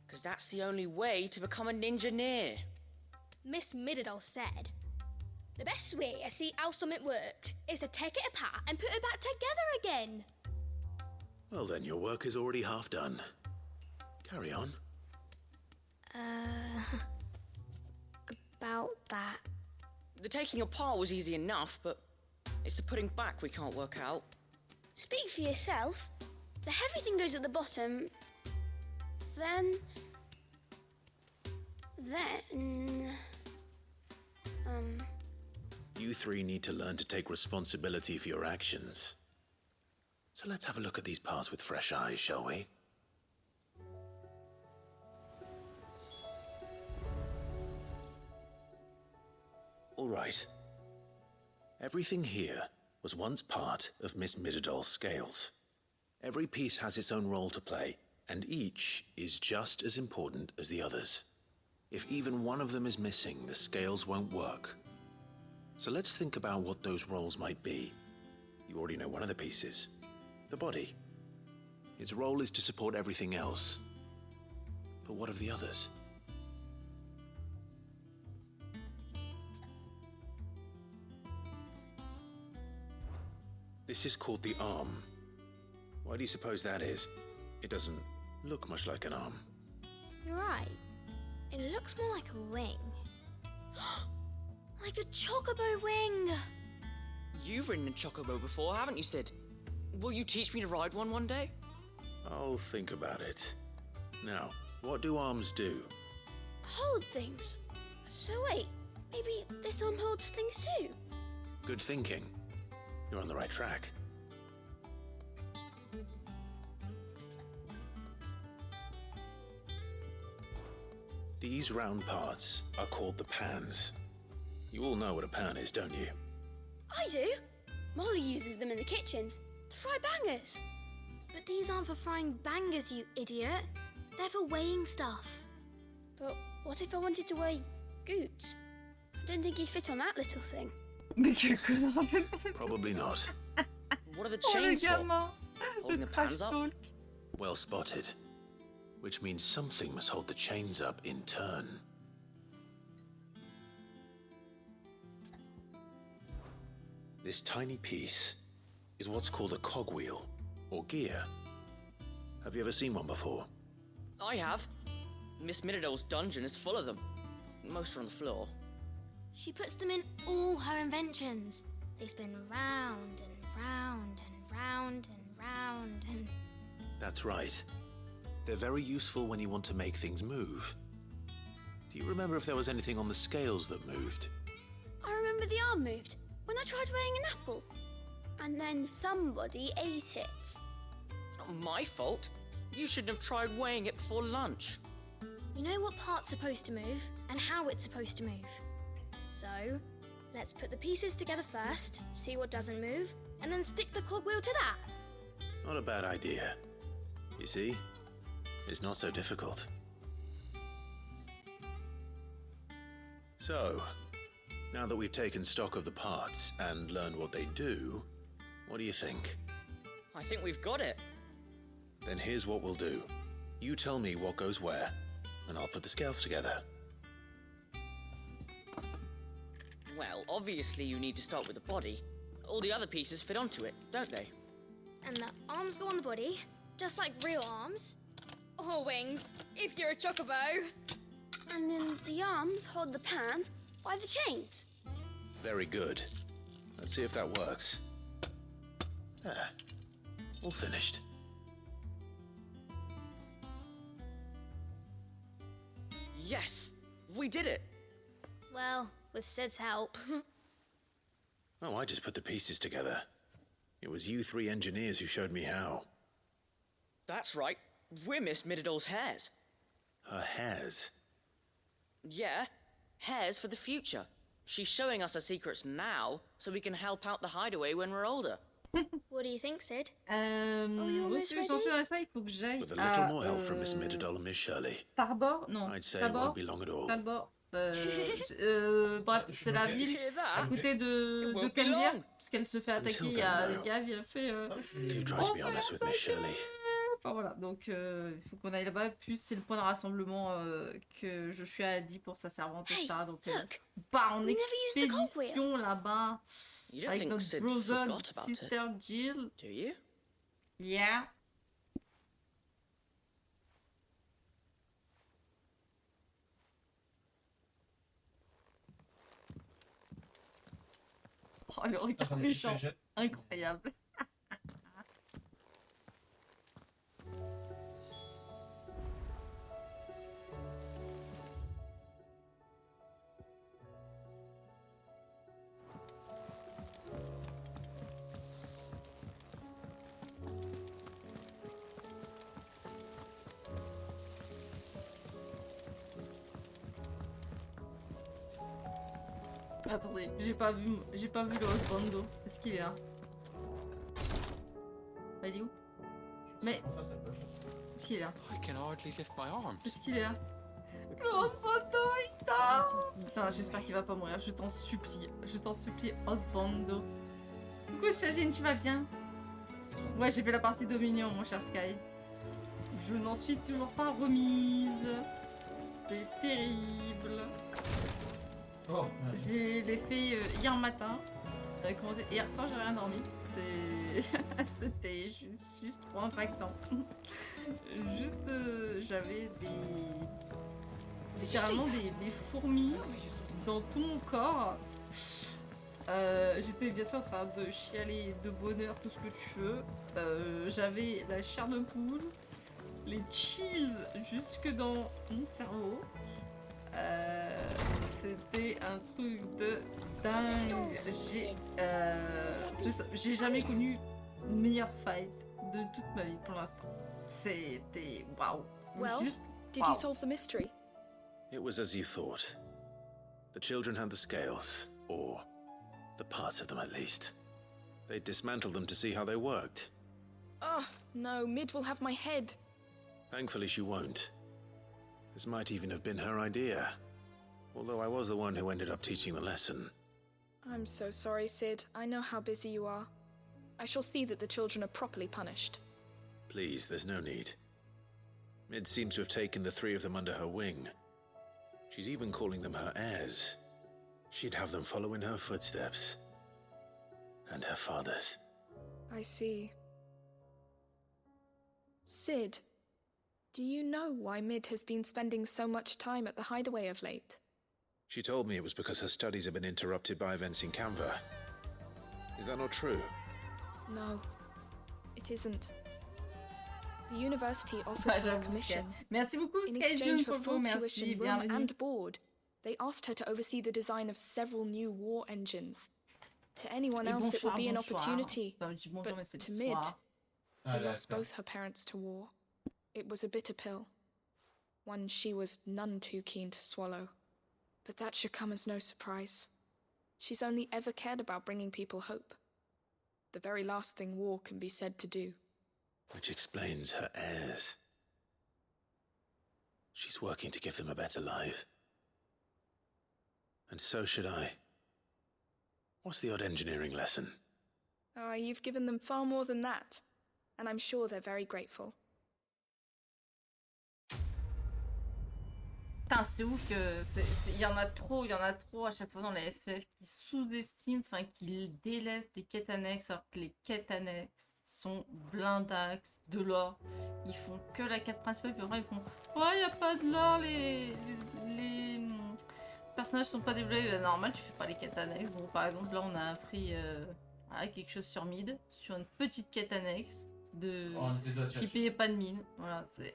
Because that's the only way to become a ninja-near. Miss Mididol said, the best way to see how something worked is to take it apart and put it back together again. Well then, your work is already half done. Carry on. About that. The taking apart was easy enough, but it's the putting back we can't work out. Speak for yourself. The heavy thing goes at the bottom. Then... You three need to learn to take responsibility for your actions. So let's have a look at these parts with fresh eyes, shall we? All right. Everything here was once part of Miss Mididol's scales. Every piece has its own role to play, and each is just as important as the others. If even one of them is missing, the scales won't work. So let's think about what those roles might be. You already know one of the pieces, the body. Its role is to support everything else. But what of the others? This is called the arm. Why do you suppose that is? It doesn't look much like an arm. You're right. It looks more like a wing. Like a chocobo wing! You've ridden a chocobo before, haven't you, Sid? Will you teach me to ride one day? I'll think about it. Now, what do arms do? Hold things. So wait, maybe this arm holds things too? Good thinking. You're on the right track. These round parts are called the pans. You all know what a pan is, don't you? I do. Molly uses them in the kitchens to fry bangers. But these aren't for frying bangers, you idiot. They're for weighing stuff. But what if I wanted to weigh goods? I don't think he'd fit on that little thing. Probably not. What are the chains for? Holding the pans up? Well spotted. Which means something must hold the chains up in turn. This tiny piece is what's called a cogwheel, or gear. Have you ever seen one before? I have. Miss Middledale's dungeon is full of them. Most are on the floor. She puts them in all her inventions. They spin round and round and round and round and... That's right. They're very useful when you want to make things move. Do you remember if there was anything on the scales that moved? I remember the arm moved when I tried weighing an apple. And then somebody ate it. It's not my fault. You shouldn't have tried weighing it before lunch. You know what part's supposed to move and how it's supposed to move. So, let's put the pieces together first, see what doesn't move, and then stick the cogwheel to that. Not a bad idea. You see? It's not so difficult. So, now that we've taken stock of the parts and learned what they do, what do you think? I think we've got it. Then here's what we'll do. You tell me what goes where, and I'll put the scales together. Well, obviously you need to start with the body. All the other pieces fit onto it, don't they? And the arms go on the body, just like real arms. Or wings, if you're a chocobo. And then the arms hold the pans by the chains. Very good. Let's see if that works. There. All finished. Yes! We did it! Well, with Sid's help. Oh, I just put the pieces together. It was you three engineers who showed me how. That's right. We're Miss Middledale's hares. Her hairs? Yeah, hares for the future. She's showing us her secrets now, so we can help out the hideaway when we're older. What do you think, Sid? Oui, si j'en suis dans ça, il faut que j'aille. With a little more help from Miss Middledale and Miss Shirley. Tarbor? Non. I'd say it won't be long at all. Tarbor. Bref, c'est la ville à côté de Kendir, parce qu'elle se fait attaquer, il y a des gars, il a fait... Keep trying to be honest with Miss Shirley. Enfin voilà, donc il faut qu'on aille là-bas, puis c'est le point de rassemblement que Joshua a dit pour sa servante et ça, donc on part en expédition là-bas avec notre brother, sister Jill. Do you? Yeah. Oh, le regard méchant, incroyable. Attendez, j'ai pas vu le husbando. Est-ce qu'il est là? Il est où? Mais... Est-ce qu'il est là? Est-ce qu'il est là? Le husbando, il t'a... Putain, j'espère qu'il va pas mourir, je t'en supplie. Je t'en supplie, husbando. Coucou Shajin, tu vas bien? Ouais, j'ai fait la partie Dominion, mon cher Sky. Je n'en suis toujours pas remise. C'est terrible. Je l'ai fait hier matin. Hier soir, j'ai rien dormi. C'était juste trop impactant. Juste, j'avais littéralement des fourmis dans tout mon corps. J'étais bien sûr en train de chialer de bonheur, tout ce que tu veux. J'avais la chair de poule, les chills jusque dans mon cerveau. C'était un truc de dingue. J'ai jamais connu une meilleure fight de toute ma vie pour l'instant. C'était waouh. Well, Juste did you solve the mystery? It was as you thought. The children had the scales, or the parts of them at least. They dismantled them to see how they worked. Oh, no, Mid will have my head. Thankfully she won't. This might even have been her idea. Although I was the one who ended up teaching the lesson. I'm so sorry, Sid. I know how busy you are. I shall see that the children are properly punished. Please, there's no need. Mid seems to have taken the 3 of them under her wing. She's even calling them her heirs. She'd have them follow in her footsteps. And her father's. I see. Sid, do you know why Mid has been spending so much time at the hideaway of late? She told me it was because her studies have been interrupted by events in Canva. Is that not true? No, it isn't. The university offered her a commission. Merci beaucoup, in exchange for full tuition, room and board. They asked her to oversee the design of several new war engines. To anyone else, it would be an opportunity, but to Mid, who lost both her parents to war, it was a bitter pill. One she was none too keen to swallow. But that should come as no surprise. She's only ever cared about bringing people hope. The very last thing war can be said to do. Which explains her heirs. She's working to give them a better life. And so should I. What's the odd engineering lesson? Ah, you've given them far more than that. And I'm sure they're very grateful. Putain, c'est ouf que il y en a trop à chaque fois dans les FF qui sous-estiment, enfin qui délaissent les quêtes annexes, alors que les quêtes annexes sont blindax de lore. Ils font que la quête principale, puis après ils font oh, il n'y a pas de lore, les personnages sont pas développés. Ben, normal, tu fais pas les quêtes annexes. Bon, par exemple, là on a appris quelque chose sur Mid, sur une petite quête annexe qui payait pas de mine. Voilà, c'est.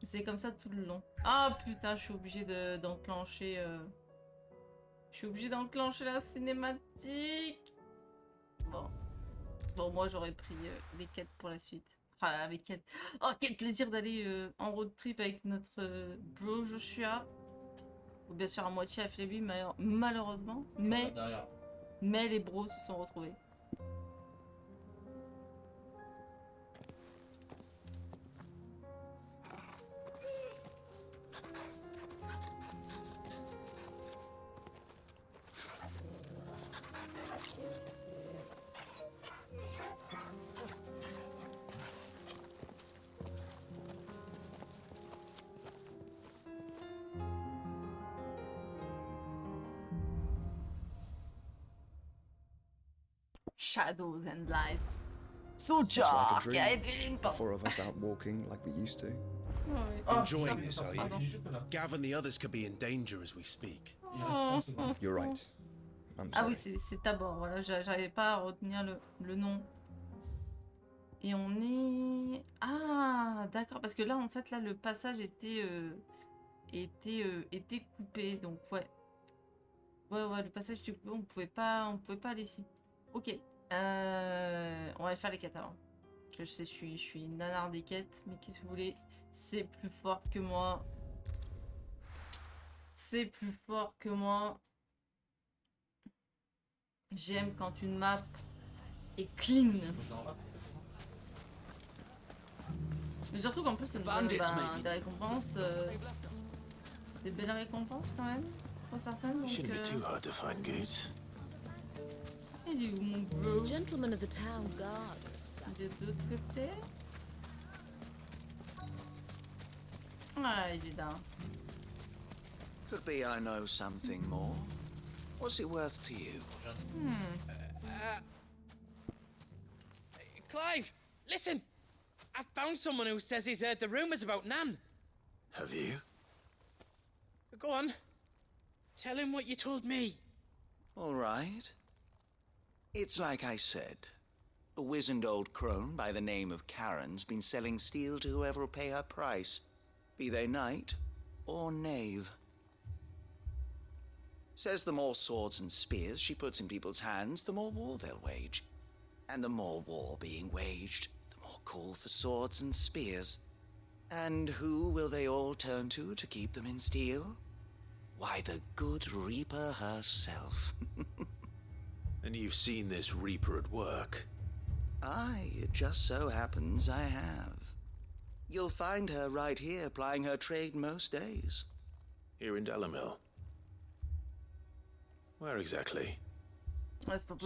C'est comme ça tout le long. Ah putain, je suis obligée d'enclencher... Je suis obligée d'enclencher la cinématique. Bon, moi j'aurais pris les quêtes pour la suite. Enfin, les quêtes. Oh, quel plaisir d'aller en road trip avec notre bro Joshua. Ou bien sûr à moitié affaibli malheureusement. Mais les bros se sont retrouvés. Shadows and light. So dark. It's like a dream. 4 of us out walking like we used to. Enjoying this, are you? Gav and the others could be in danger as we speak. You're right. I'm sorry. Ah oui, c'est Tabor. Voilà, j'arrivais pas à retenir le nom. Et on est... Ah, d'accord. Parce que là, en fait, là, le passage était coupé. Donc, ouais. Ouais, le passage était coupé. On pouvait pas aller ici. Ok. On va aller faire les quêtes avant. Je sais, je suis une nanard des quêtes, mais qu'est-ce que vous voulez? C'est plus fort que moi. C'est plus fort que moi. J'aime quand une map est clean. Mais surtout qu'en plus, c'est des récompenses. Des belles récompenses quand même. Pour certaines. Donc, il est où mon bro? Gentleman of the town guard. Il est de l'autre côté. Ah, il est là. Could be I know something more. What's it worth to you? Clive, listen! I found someone who says he's heard the rumours about Nan. Have you? Go on. Tell him what you told me. All right. It's like I said. A wizened old crone by the name of Karen's been selling steel to whoever will pay her price, be they knight or knave. Says the more swords and spears she puts in people's hands, the more war they'll wage. And the more war being waged, the more call for swords and spears. And who will they all turn to keep them in steel? Why, the good Reaper herself. And you've seen this Reaper at work? Aye, it just so happens I have. You'll find her right here plying her trade most days. Here in Dalimil? Where exactly?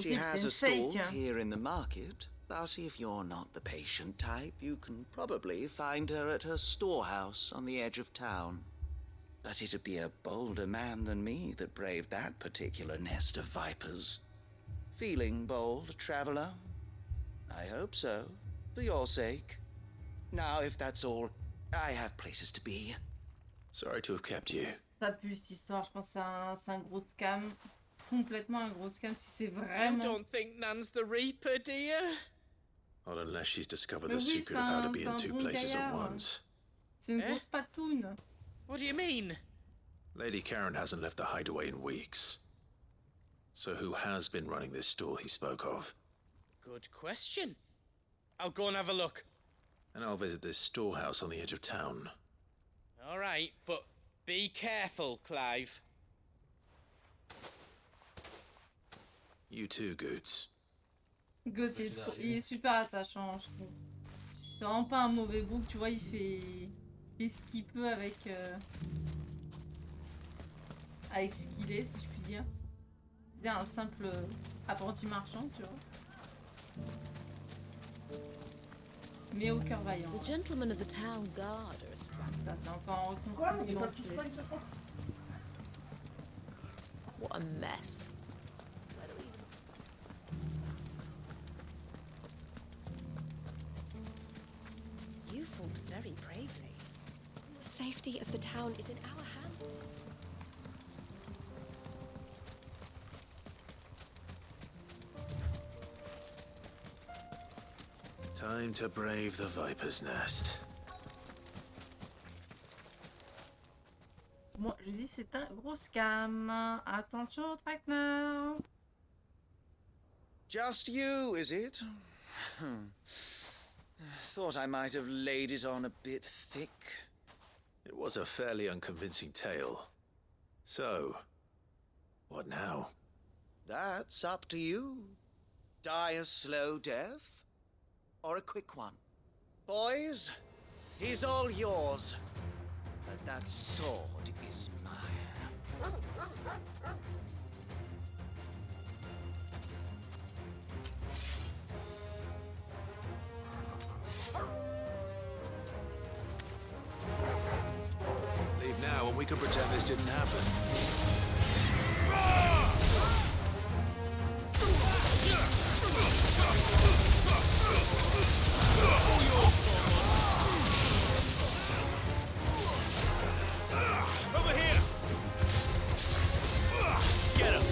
She has a stall here in the market, but if you're not the patient type, you can probably find her at her storehouse on the edge of town. But it'd be a bolder man than me that braved that particular nest of vipers. Feeling bold, traveler? I hope so, for your sake. Now, if that's all, I have places to be. Sorry to have kept you. Ça pue cette histoire, je pense que c'est un gros scam. Complètement un gros scam si c'est vraiment... You don't think Nan's the Reaper, do you? Not unless she's discovered the secret of how to be in two places at once. C'est une grosse patoune. What do you mean? Lady Karen hasn't left the hideaway in weeks. So who has been running this stall he spoke of? Good question. I'll go and have a look. And I'll visit this storehouse on the edge of town. All right, but be careful, Clive. You too, Goots. Goots, il est super attachant, je trouve. C'est vraiment pas un mauvais book, tu vois, il fait ce qu'il peut avec ce qu'il est, si je puis dire. C'est un simple apprenti marchand, tu vois. Mais au cœur vaillant. The gentlemen of the town guard are strapped. Là, c'est encore un What a mess. You fought very bravely. The safety of the town is in our hands. Time to brave the Viper's Nest. Moi, je dis c'est un gros scam. Attention, traquenard. Just you, is it? Thought I might have laid it on a bit thick. It was a fairly unconvincing tale. So, what now? That's up to you. Die a slow death? Or a quick one? Boys, he's all yours. But that sword is mine. Leave now and we can pretend this didn't happen. Over here! Get him!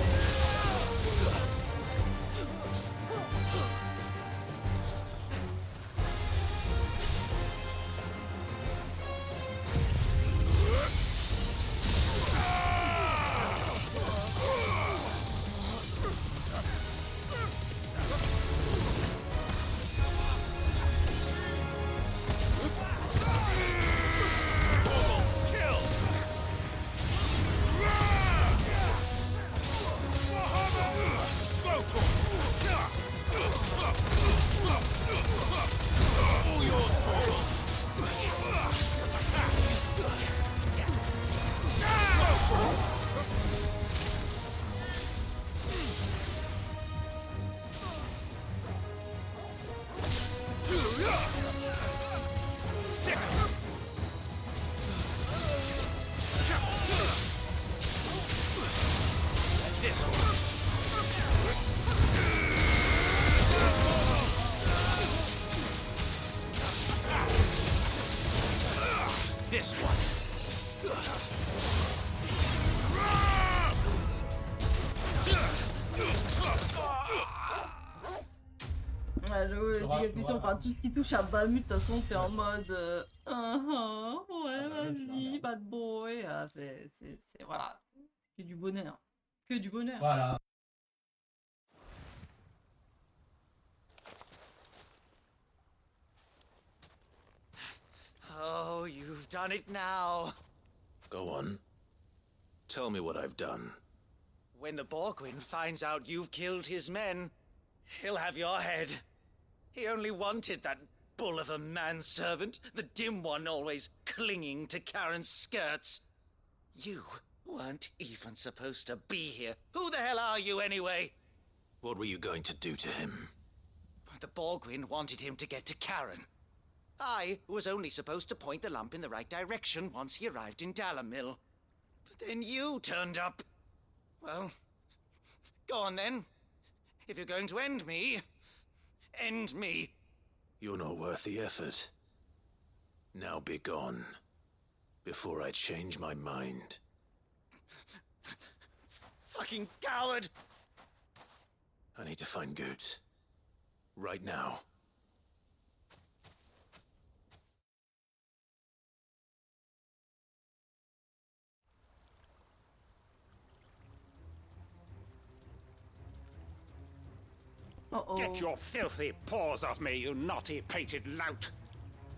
This one. Ouais, j'ai l'impression que tout ce qui touche à Bahamut, de toute façon, c'est en mode ouais, vas-y, bad boy. C'est voilà, que du bonheur. Que du bonheur. Voilà. Oh, done it now. Go on. Tell me what I've done. When the Borgwyn finds out you've killed his men, he'll have your head. He only wanted that bull of a manservant, the dim one always clinging to Karen's skirts. You weren't even supposed to be here. Who the hell are you anyway? What were you going to do to him? The Borgwyn wanted him to get to Karen. I was only supposed to point the lamp in the right direction once he arrived in Dalamil. But then you turned up. Well, go on then. If you're going to end me, end me. You're not worth the effort. Now be gone, before I change my mind. Fucking coward! I need to find Goots. Right now. Uh-oh. Get your filthy paws off me, you naughty-pated lout!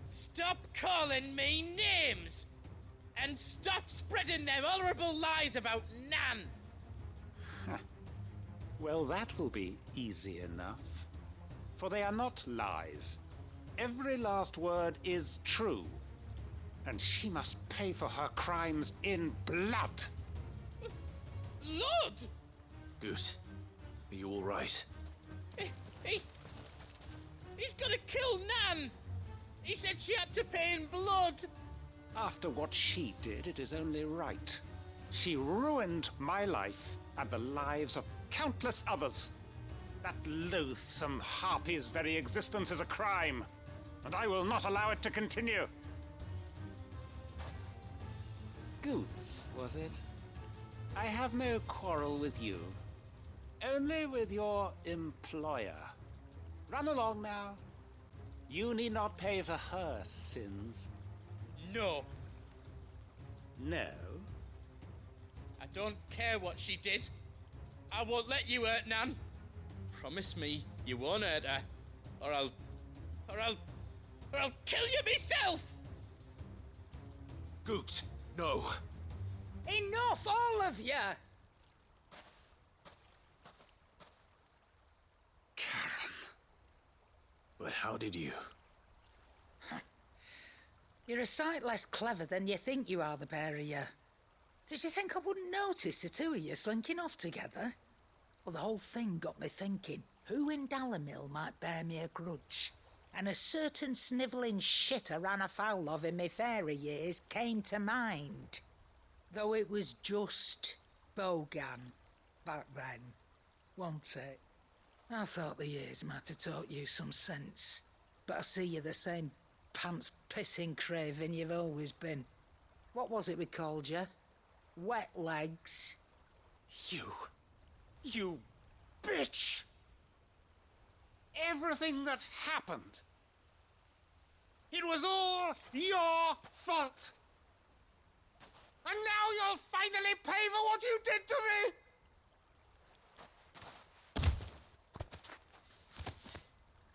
Stop calling me names! And stop spreading them horrible lies about Nan! Well, that will be easy enough. For they are not lies. Every last word is true. And she must pay for her crimes in blood. Lord! Goose, are you all right? He's gonna kill Nan! He said she had to pay in blood! After what she did, it is only right. She ruined my life and the lives of countless others. That loathsome harpy's very existence is a crime, and I will not allow it to continue. Goots, was it? I have no quarrel with you. Only with your employer. Run along now. You need not pay for her sins. No. No? I don't care what she did. I won't let you hurt Nan. Promise me you won't hurt her, or I'll kill you myself! Goots, no. Enough, all of you! Karen. But how did you? You're a sight less clever than you think you are, the pair of you. Did you think I wouldn't notice the two of you slinking off together? Well, the whole thing got me thinking, who in Dalamil might bear me a grudge? And a certain snivelling shit I ran afoul of in my fairy years came to mind. Though it was just Bogan back then, wasn't it? I thought the years might have taught you some sense, but I see you're the same pants-pissing craven you've always been. What was it we called you? Wet legs? You bitch! Everything that happened, it was all your fault! And now you'll finally pay for what you did to me!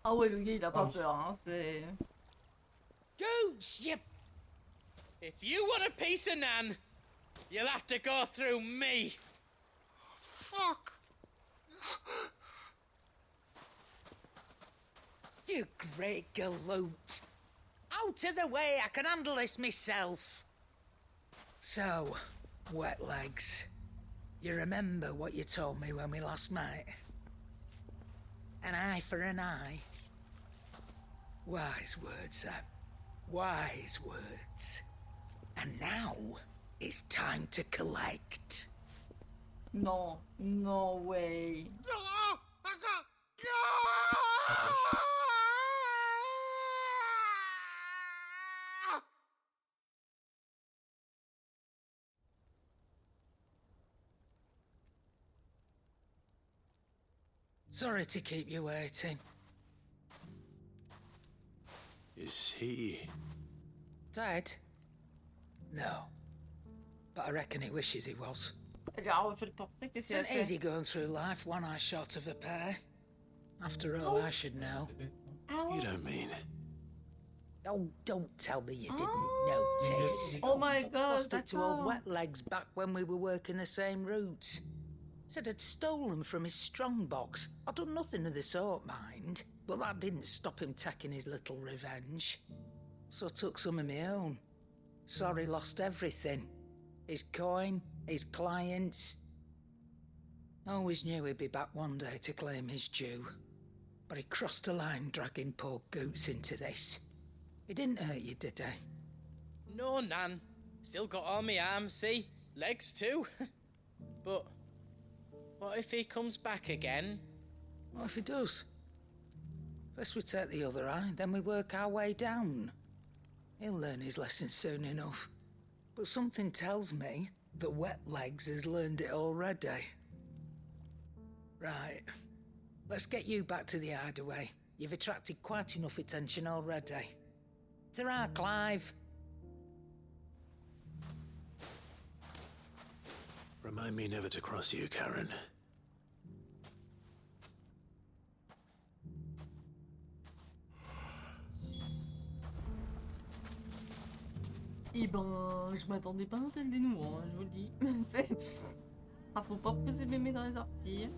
Ah ouais, le gars il a pas peur, hein, c'est... Goots, you... If you want a piece of Nan, you'll have to go through me. Fuck! You great galoot. Out of the way, I can handle this myself. So, wet legs, you remember what you told me when we last met? An eye for an eye. Wise words, Sam. Wise words. And now, it's time to collect. No, no way. Sorry to keep you waiting. Is he... Dead? No. But I reckon he wishes he was. It's an easy going through life, one eye short of a pair. After all, I should know. You don't mean... Oh, don't tell me you didn't notice. Oh my god, Lost it to old d'accord. Wet Legs back when we were working the same routes. Said I'd stolen from his strongbox. I'd done nothing of the sort, mind. But that didn't stop him taking his little revenge. So I took some of my own. Sorry, lost everything. His coin, his clients. Always knew he'd be back one day to claim his due. But he crossed a line dragging poor Goots into this. He didn't hurt you, did he? No, Nan. Still got all my arms, see? Legs too. But what if he comes back again? What if he does? First we take the other eye, then we work our way down. He'll learn his lesson soon enough. But something tells me that Wet Legs has learned it already. Right. Let's get you back to the hideaway. You've attracted quite enough attention already. Ta-ra, Clive. Remind me never to cross you, Karen. Eh ben, je m'attendais pas à un tel dénouement, hein, je vous le dis. Ah, faut pas pousser mémé dans les orties.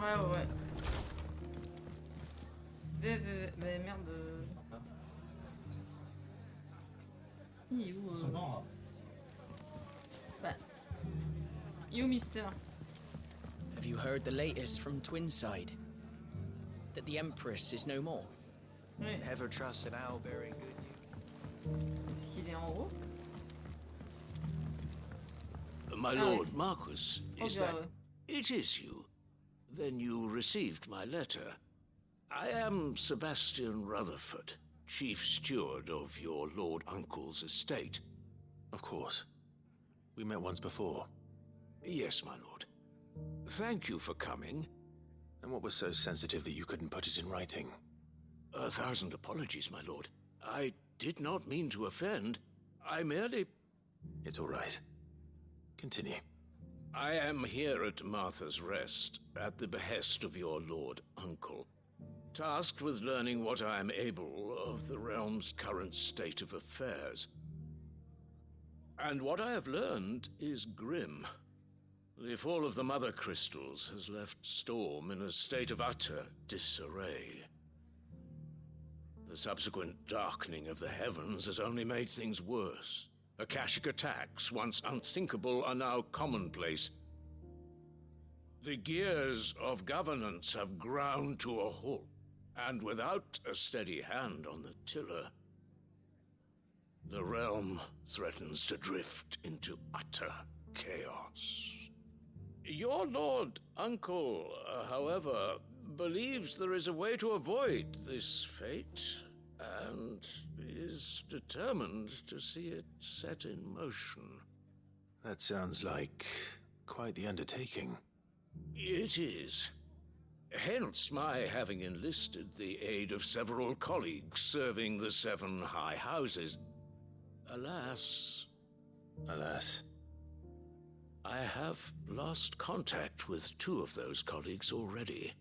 Ouais. Mais merde. Il est où Bah. Il est où, Mister? Have you heard the latest from Twinside? That the Empress is no more? Ouais. Never trust an owl bearing good news. Est-ce qu'il est en haut? My Ah, lord oui. Marquis, is bien, that... ouais. It is you. Then you received my letter. I am Sebastian Rutherford, chief steward of your lord uncle's estate. Of course. We met once before. Yes, my lord. Thank you for coming. And what was so sensitive that you couldn't put it in writing? 1,000 apologies, my lord. I did not mean to offend. I merely... It's all right. Continue. I am here at Martha's Rest, at the behest of your lord uncle, tasked with learning what I am able of the realm's current state of affairs. And what I have learned is grim. The fall of the Mother Crystals has left Storm in a state of utter disarray. The subsequent darkening of the heavens has only made things worse. Akashic attacks, once unthinkable, are now commonplace. The gears of governance have ground to a halt, and without a steady hand on the tiller, the realm threatens to drift into utter chaos. Your lord uncle, however, believes there is a way to avoid this fate, and is determined to see it set in motion. That sounds like quite the undertaking. It is. Hence my having enlisted the aid of several colleagues serving the 7 high houses. Alas, I have lost contact with 2 of those colleagues already.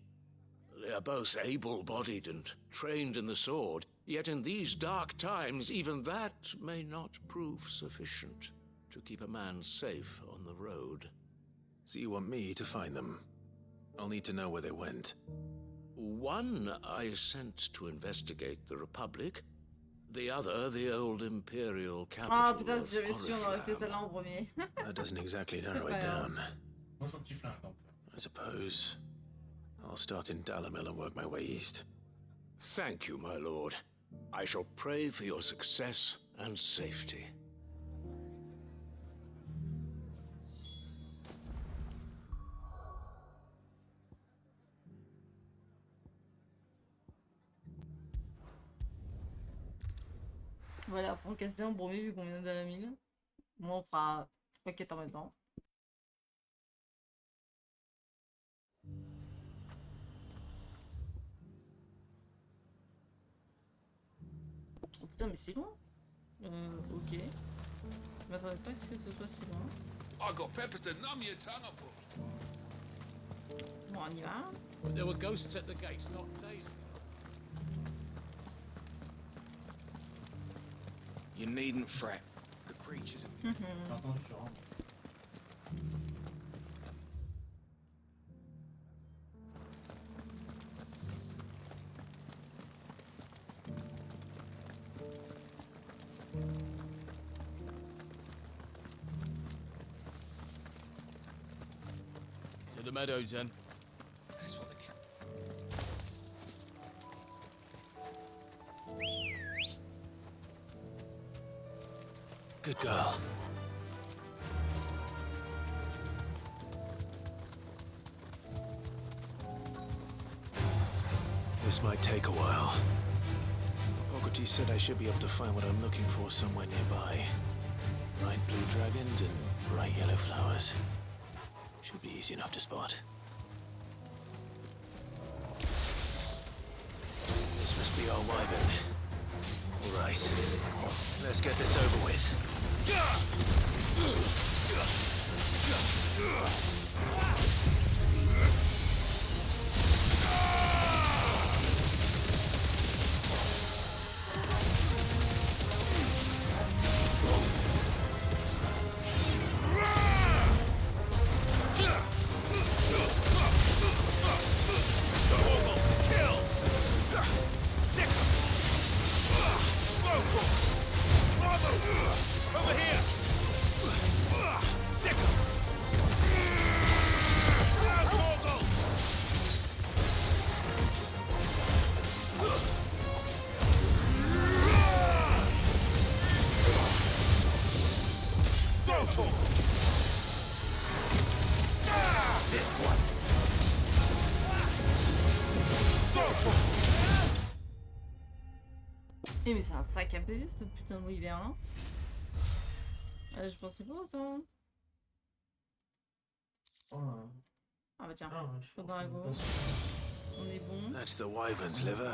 They are both able-bodied and trained in the sword, yet in these dark times, even that may not prove sufficient to keep a man safe on the road. So you want me to find them? I'll need to know where they went. One I sent to investigate the Republic, the other the old Imperial capital Ah putain, of si j'avais su, on aurait fait Oriflamme. celle-là en premier. That doesn't exactly narrow it Ouais, down. I suppose I'll start in Dalamil and work my way east. Thank you, my lord. I shall pray for your success and safety. Voilà, pour casser un premier vu qu'on vient de la mine. Bon, on fera paquet en même temps. Oh putain, mais c'est loin. Ok. Je m'attendais pas à ce que ce soit si loin. I got peppers to numb your tongue up. Bon, on y va. But there were ghosts at the gates not days ago. You needn't fret. The creatures are... To the meadows, then. That's what the cat... Good girl. This might take a while. Ogety said I should be able to find what I'm looking for somewhere nearby. Bright blue dragons and bright yellow flowers. Should be easy enough to spot. This must be our wyvern. All right, let's get this over with. Over here! Sick! Eh mais c'est un sac à PV ce putain de wyvern là. Je pensais pas autant. Ah bah tiens, dans la gauche. On est bon. That's the wyvern's liver.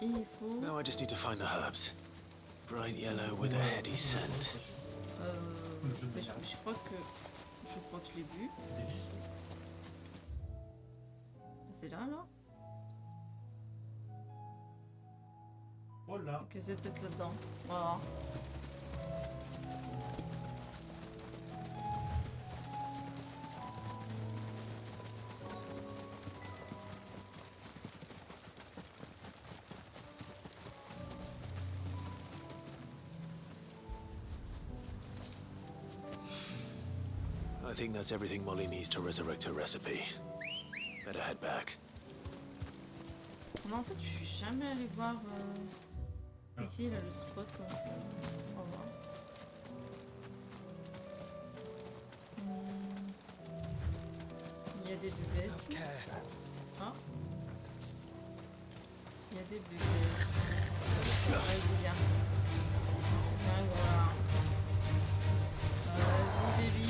Et il faut... Now I just need to find the herbs. Bright yellow with a heady scent. Mais je crois que je l'ai vu. C'est là là. Oh là. Ok, c'est peut-être là-dedans. Voilà. I think that's everything Molly needs to resurrect her recipe. Better head back. Non, en fait, je suis jamais allé voir ici, là, le spot. Donc, on va voir. Il y a des bébés. Ah. Il y a des bébés. Vas-y, viens. Viens, voilà. Vas-y, baby.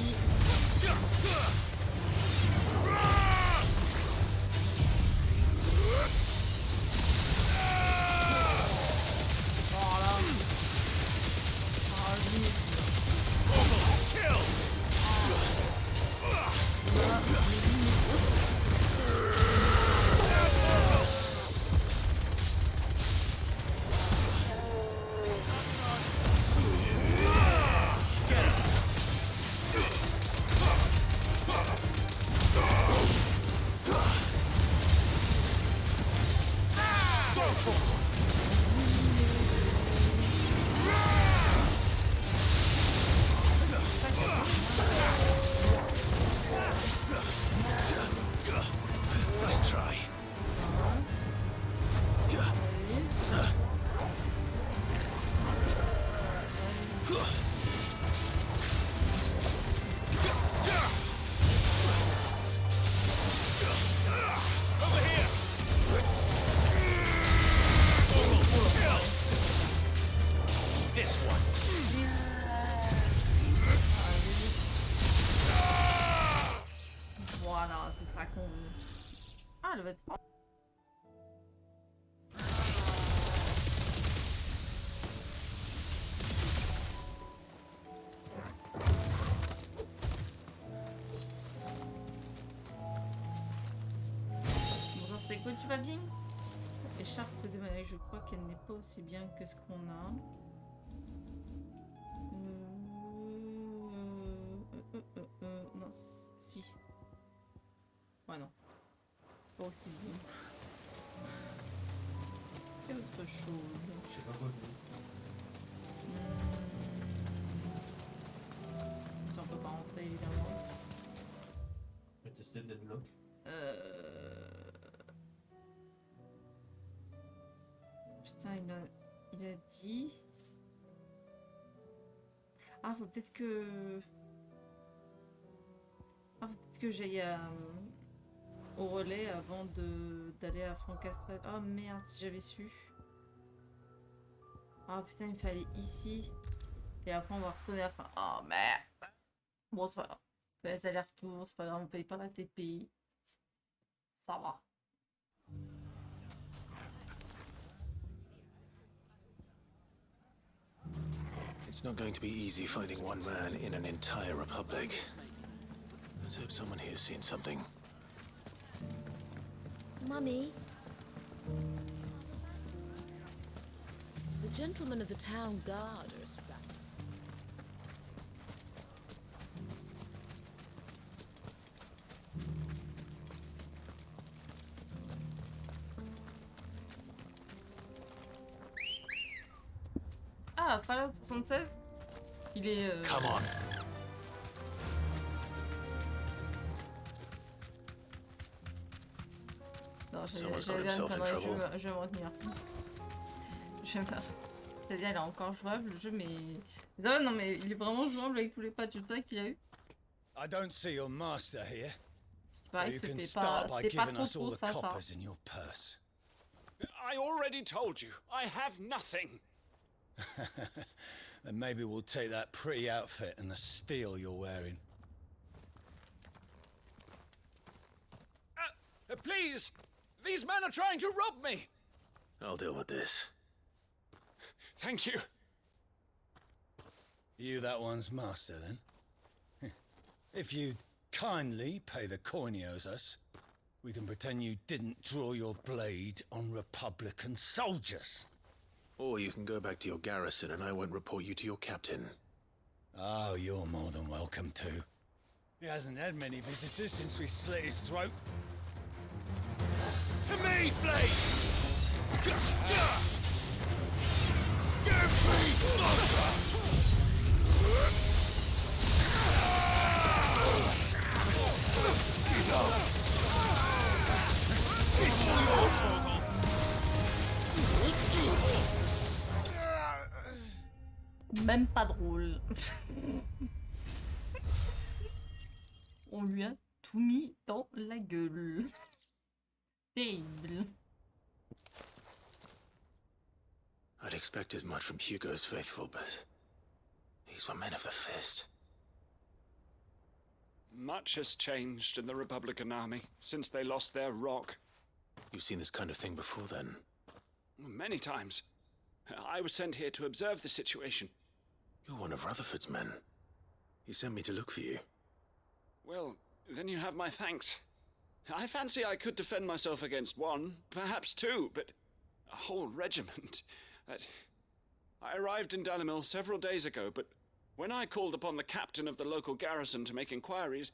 Nicole, tu vas bien? Écharpe de manège, je crois qu'elle n'est pas aussi bien que ce qu'on a. Non, si. Ouais, non. Pas aussi bien. Quelle autre chose? Je sais pas quoi dire. Si on peut pas rentrer, évidemment. Je vais tester le deadlock. Putain, il a dit... Ah, faut peut-être que... Ah, faut peut-être que j'aille au relais avant d'aller à Francastral. Oh merde, si j'avais su. Ah putain, il fallait ici. Et après, on va retourner à Francastral. Oh merde. Bon, c'est pas grave. On fait les allers-retours, c'est pas grave, on paye pas la TPI. Ça va. It's not going to be easy finding one man in an entire republic. Let's hope someone here's seen something. Mummy? The gentlemen of the town guard are strapped. Ah, Fallout 76? Il est... Come on. Non, je vais me retenir. Je vais dire, il est encore jouable le jeu, mais... Ah, non, mais il est vraiment jouable avec tous les patchs qu'il y a eu. I don't see your master here. So you can start by giving us all the coppers in your purse. I already told you, I have nothing. Then maybe we'll take that pretty outfit and the steel you're wearing. Please! These men are trying to rob me! I'll deal with this. Thank you. You that one's master, then? If you'd kindly pay the coin he owes us, we can pretend you didn't draw your blade on Republican soldiers. Or you can go back to your garrison and I won't report you to your captain. Oh, you're more than welcome to. He hasn't had many visitors since we slit his throat. To me, Flake! Give me It's all yours, Torgal. Même pas drôle. On lui a tout mis dans la gueule. Terrible. I'd expect as much from Hugo's faithful, but these were men of the fist. Much has changed in the Republican army since they lost their rock. You've seen this kind of thing before, then? Many times. I was sent here to observe the situation. You're one of Rutherford's men. He sent me to look for you. Well, then you have my thanks. I fancy I could defend myself against one, perhaps two, but a whole regiment. I arrived in Dalimil several days ago, but when I called upon the captain of the local garrison to make inquiries,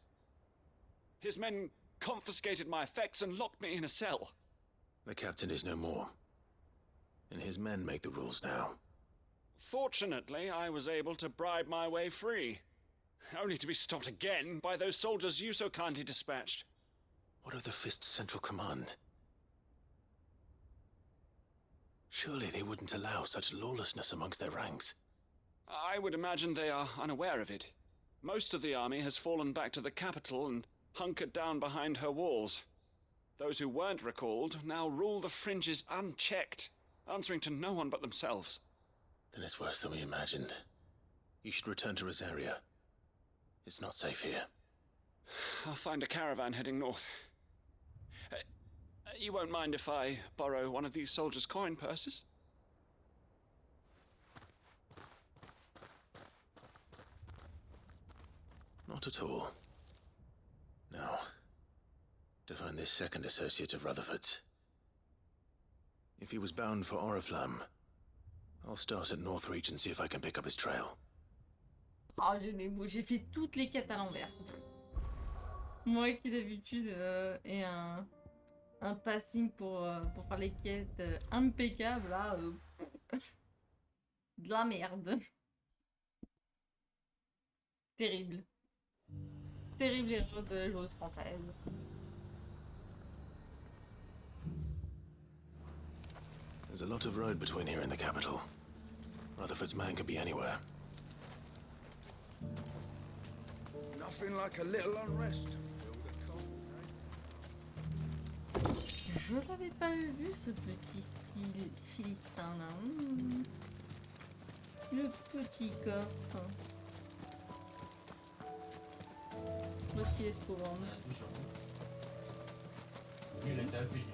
his men confiscated my effects and locked me in a cell. The captain is no more, and his men make the rules now. Fortunately, I was able to bribe my way free, only to be stopped again by those soldiers you so kindly dispatched. What of the Fist's central command? Surely they wouldn't allow such lawlessness amongst their ranks. I would imagine they are unaware of it. Most of the army has fallen back to the capital and hunkered down behind her walls. Those who weren't recalled now rule the fringes unchecked, answering to no one but themselves. Then it's worse than we imagined. You should return to Rosaria. It's not safe here. I'll find a caravan heading north. You won't mind if I borrow one of these soldiers' coin purses? Not at all. Now, to find this second associate of Rutherford's, If he was bound for Oriflamme, I'll start at Northreach and see if I can pick up his trail. Oh, j'ai fait toutes les quêtes à l'envers. Moi qui d'habitude ai un passing pour faire les quêtes impeccables, là, de la merde. Terrible. Terrible erreur de la joueuse française. There's a lot of road between here and the capital. Rutherford's man could be anywhere. Nothing like a little unrest. Je l'avais pas vu ce petit philistin là. Le petit coffre. Où est-ce qu'il est ce pauvre homme? Il a été affilié.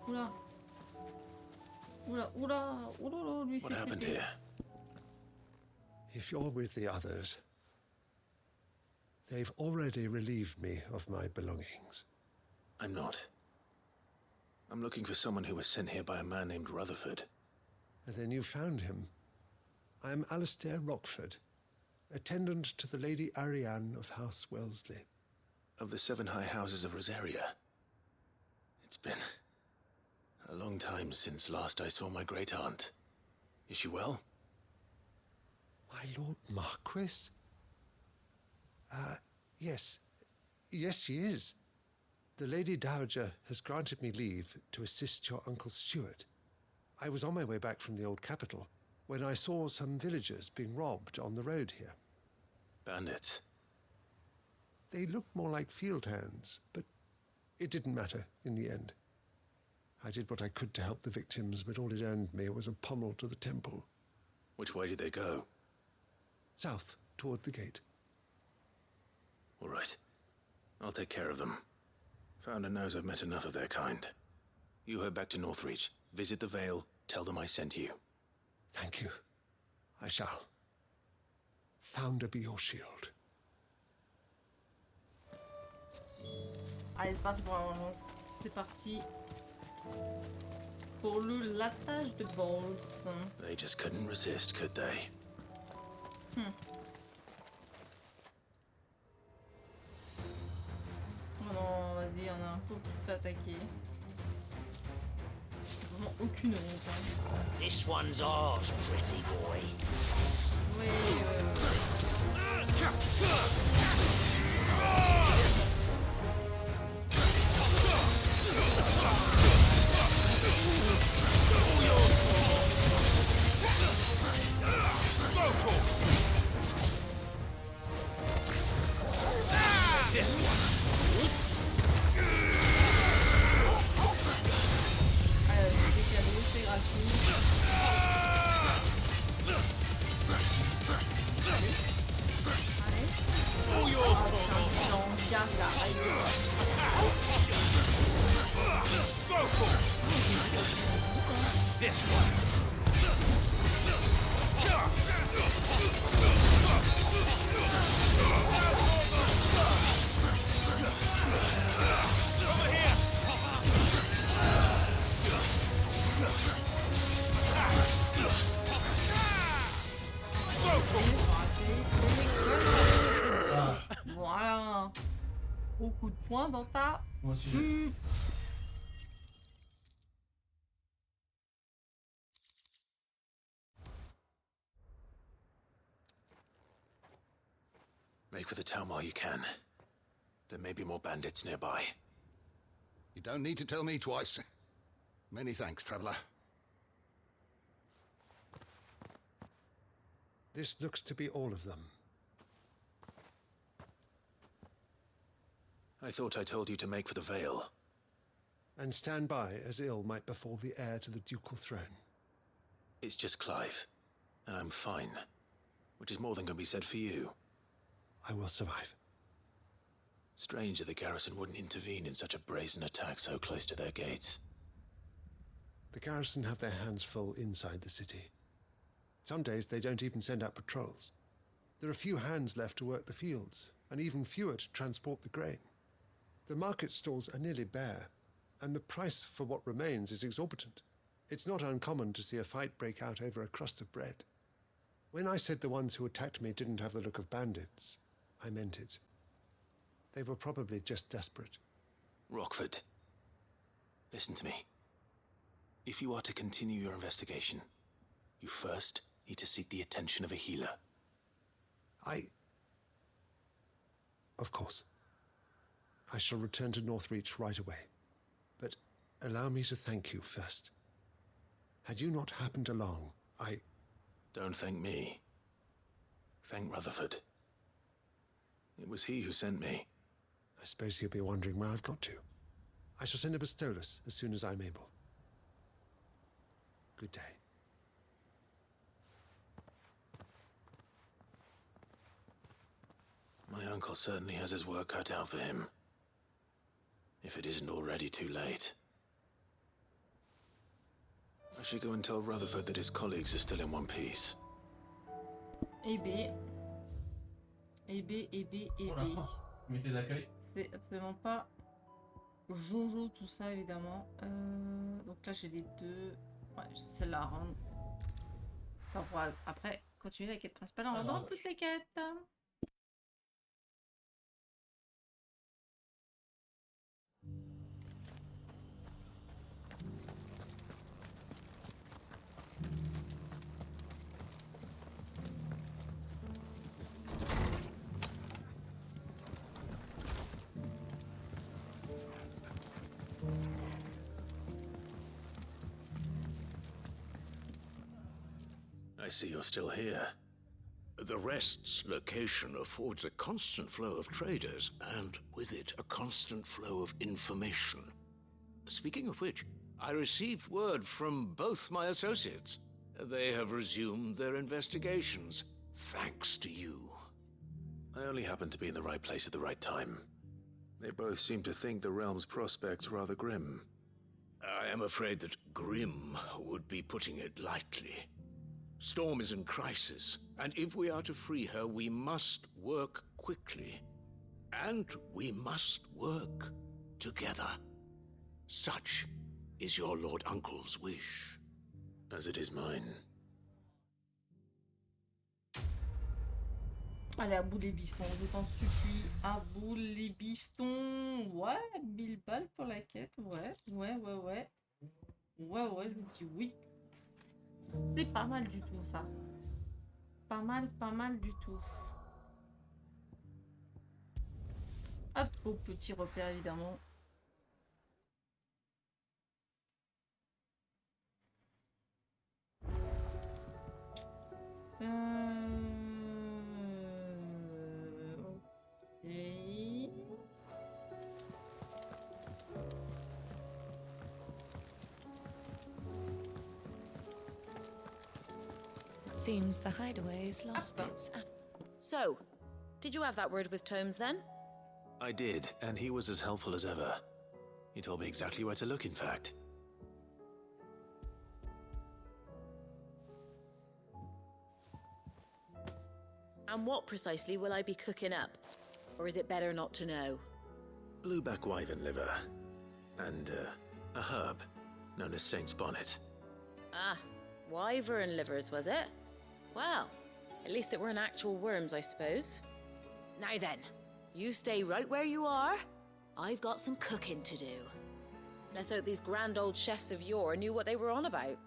Oula. Oula, oula, oula, lui c'est What happened here? If you're with the others, they've already relieved me of my belongings. I'm not. I'm looking for someone who was sent here by a man named Rutherford. And then you found him. I am Alistair Rockford, attendant to the Lady Ariane of House Wellesley. Of the 7 high houses of Rosaria. It's been a long time since last I saw my great-aunt. Is she well? My Lord Marquis? Yes. Yes, she is. The Lady Dowager has granted me leave to assist your Uncle Stuart. I was on my way back from the old capital when I saw some villagers being robbed on the road here. Bandits? They looked more like field hands, but it didn't matter in the end. I did what I could to help the victims, but all it earned me was a pommel to the temple. Which way did they go? South, toward the gate. All right. I'll take care of them. Founder knows I've met enough of their kind. You head back to Northreach, visit the Vale, tell them I sent you. Thank you. I shall. Founder be your shield. Allez, c'est parti pour la relance. C'est parti pour le lattage de balls. They just couldn't resist, could they? Oh non, vas-y, on a un pauvre qui se fait attaquer. Vraiment aucune honte. Hein. This one's ours, pretty boy. Oui, This one. c'est cadeau, c'est gratuit. Allez. All yours, Non, gaga, This one. Voilà. Beaucoup de points dans ta... Moi aussi. Make for the town while you can. There may be more bandits nearby. You don't need to tell me twice. Many thanks, traveler. This looks to be all of them. I thought I told you to make for the Vale. And stand by as ill might befall the heir to the ducal throne. It's just Clive, and I'm fine. Which is more than can be said for you. I will survive. Strange that the garrison wouldn't intervene in such a brazen attack so close to their gates. The garrison have their hands full inside the city. Some days they don't even send out patrols. There are few hands left to work the fields, and even fewer to transport the grain. The market stalls are nearly bare, and the price for what remains is exorbitant. It's not uncommon to see a fight break out over a crust of bread. When I said the ones who attacked me didn't have the look of bandits, I meant it. They were probably just desperate. Rockford, listen to me. If you are to continue your investigation, you first need to seek the attention of a healer. Of course. I shall return to Northreach right away. But allow me to thank you first. Had you not happened along, Don't thank me. Thank Rutherford. It was he who sent me. I suppose he'll be wondering where I've got to. I shall send a Bistolus as soon as I'm able. Good day. My uncle certainly has his work cut out for him. If it isn't already too late. I should go and tell Rutherford that his colleagues are still in one piece. C'est absolument pas Jojo tout ça évidemment. Donc là j'ai les deux. Ouais, j'ai celle-là à rendre. Ça pourra après continuer la quête principale en rendant toutes les quêtes. I see you're still here. The Rest's location affords a constant flow of traders, and with it, a constant flow of information. Speaking of which, I received word from both my associates. They have resumed their investigations, thanks to you. I only happened to be in the right place at the right time. They both seem to think the realm's prospects rather grim. I am afraid that grim would be putting it lightly. Storm is in crisis, and if we are to free her, we must work quickly. And we must work together. Such is your Lord Uncle's wish. As it is mine. Allez, à bout les bifetons, je t'en supplie. À bout les bifetons. Ouais, 1000 balles pour la quête. Ouais, je vous dis oui. C'est pas mal du tout, ça. Pas mal du tout. Hop, au petit repère, évidemment. Seems the hideaway has lost its... So, did you have that word with Tomes then? I did, and he was as helpful as ever. He told me exactly where to look, in fact. And what precisely will I be cooking up? Or is it better not to know? Blueback wyvern liver. And, a herb known as Saint's Bonnet. Ah, wyvern livers, was it? Well, at least it weren't actual worms, I suppose. Now then, you stay right where you are. I've got some cooking to do. Let's hope these grand old chefs of yore knew what they were on about.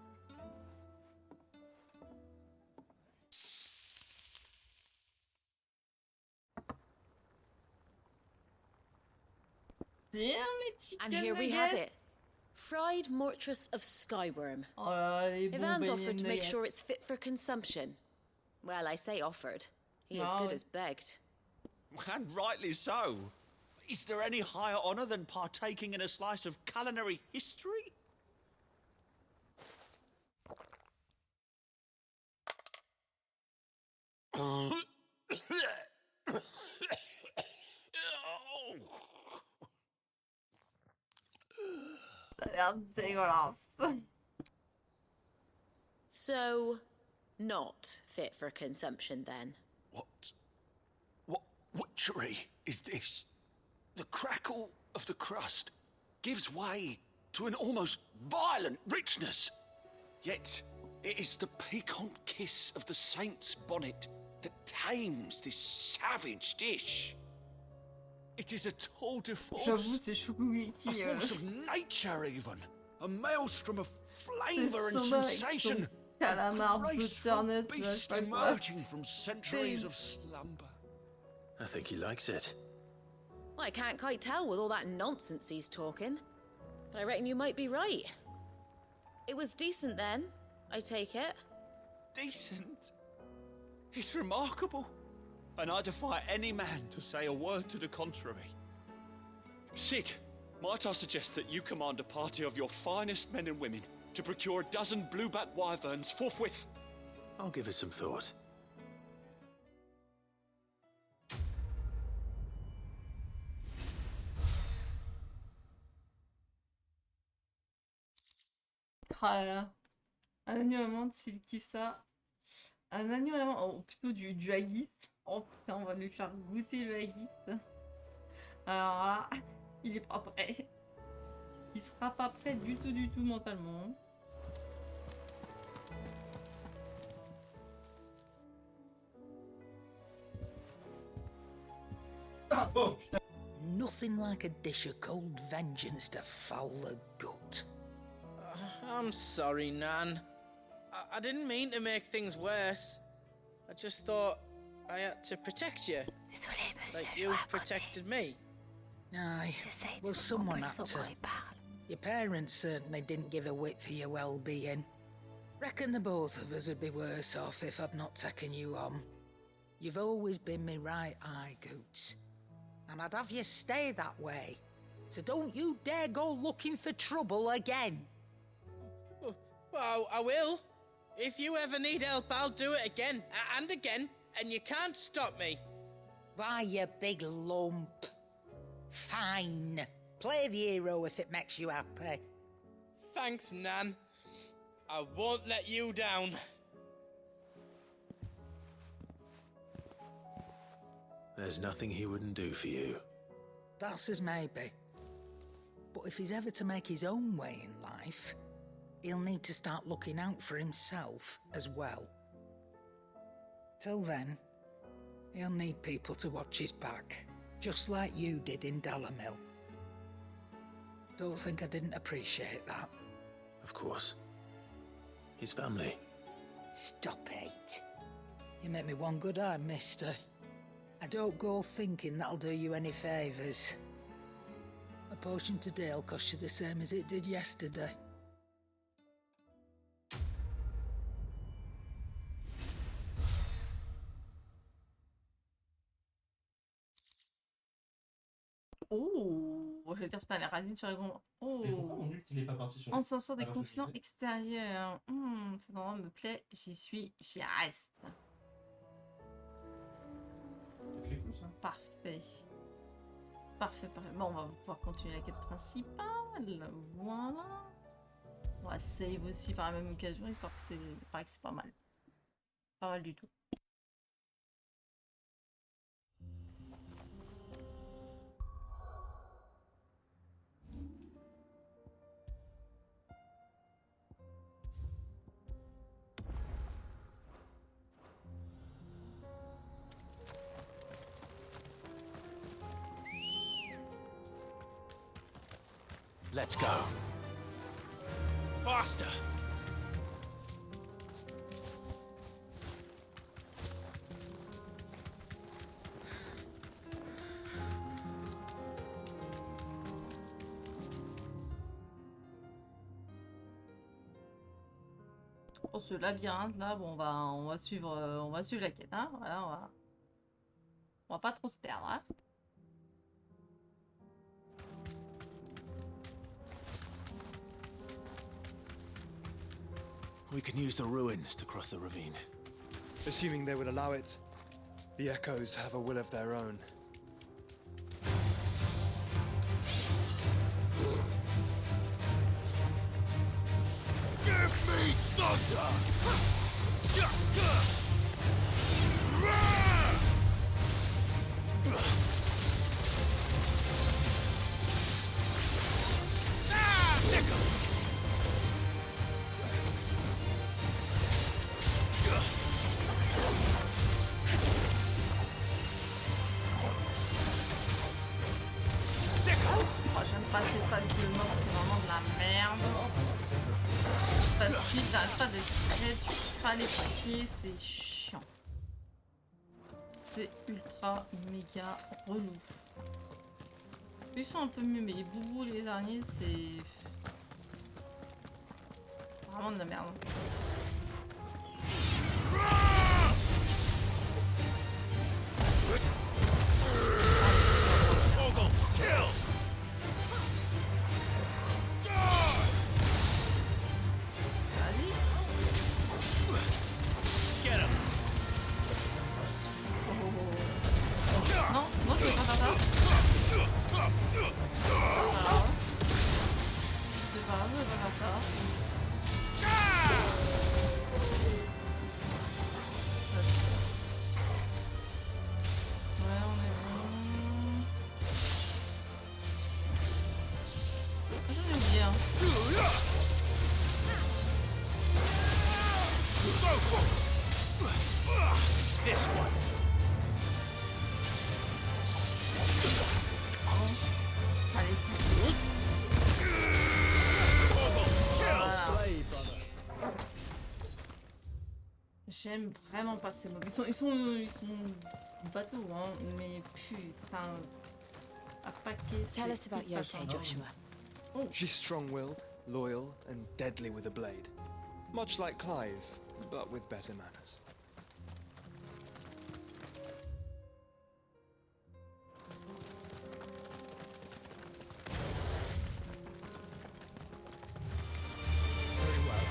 Damn les chicken And here we have it. Fried mortress of skyworm. Ivan's offered to make sure it's fit for consumption. Well, I say offered. He as good as begged. And rightly so. Is there any higher honor than partaking in a slice of culinary history? Ça a l'air dégueulasse. So, not fit for consumption then? What witchery is this? The crackle of the crust gives way to an almost violent richness. Yet, it is the piquant kiss of the saint's bonnet that tames this savage dish. It is a tour de force. J'avoue, c'est Shokugeki. A force of nature, even. A maelstrom of flavor and sensation. Calamar, graceful butternut, beast emerging from centuries of slumber. I think he likes it. Well, I can't quite tell with all that nonsense he's talking. But I reckon you might be right. It was decent then, I take it. Decent? It's remarkable. And I defy any man to say a word to the contrary. Sid, might I suggest that you command a party of your finest men and women to procure a dozen blueback wyverns forthwith? I'll give it some thought. Ah là là. Un agneau à l'amande s'il kiffe ça. Un agneau à l'amande, oh, plutôt du haggis. Oh putain, on va lui faire goûter le haggis. Alors là, il est pas prêt. Il sera pas prêt du tout mentalement. Nothing like a dish of cold vengeance to foul the gut. I'm sorry, Nan. I didn't mean to make things worse. I just thought I had to protect you. Désolé, monsieur, like you've protected me. Aye, well, someone had to. Your parents certainly didn't give a whit for your well-being. Reckon the both of us would be worse off if I'd not taken you on. You've always been me right eye, Goots. And I'd have you stay that way. So don't you dare go looking for trouble again. Well, I will. If you ever need help, I'll do it again and again, and you can't stop me. Why, you big lump. Fine. Play the hero if it makes you happy. Thanks, Nan. I won't let you down. There's nothing he wouldn't do for you. That's as maybe. But if he's ever to make his own way in life, he'll need to start looking out for himself as well. Till then, he'll need people to watch his back, just like you did in Dalamil. Don't think I didn't appreciate that. Of course. His family. Stop it. You make me one good eye, mister. I don't go thinking that'll do you any favours. A potion today will cost you the same as it did yesterday. Oh, je vais dire putain, les radines sur les grands. Oh, Mais pourquoi mon ult il est pas parti sur on les... s'en sort des alors que je continents disais extérieurs. Cet endroit me plaît, j'y reste. C'est cool ça. Parfait. Parfait. Bon, on va pouvoir continuer la quête principale. Voilà. On va save aussi par la même occasion, histoire que c'est... paraît que c'est pas mal. Pas mal du tout. Let's go. Faster! Pour ce labyrinthe là, bon, on va suivre la quête, hein. Voilà, on va pas trop se perdre, hein. We can use the ruins to cross the ravine. Assuming they would allow it. The echoes have a will of their own. Give me thunder! Ils n'arrêtent pas d'être prêts, tu peux pas les paquer, c'est chiant. C'est ultra méga relou. Ils sont un peu mieux, mais les boubous, les araignées, c'est vraiment de la merde. Non, non, je peux pas faire ça. C'est pas grave, je vais pas faire ça. Ouais, on est bon. J'en ai oublié un. This one. Allez. J'aime vraiment pas ces mobs. Ils sont bateaux, hein, mais putain. À paquet, Tell us about Yote, Joshua. Oh. She's strong-willed, loyal, and deadly with a blade. Much like Clive, but with better manners. Very well.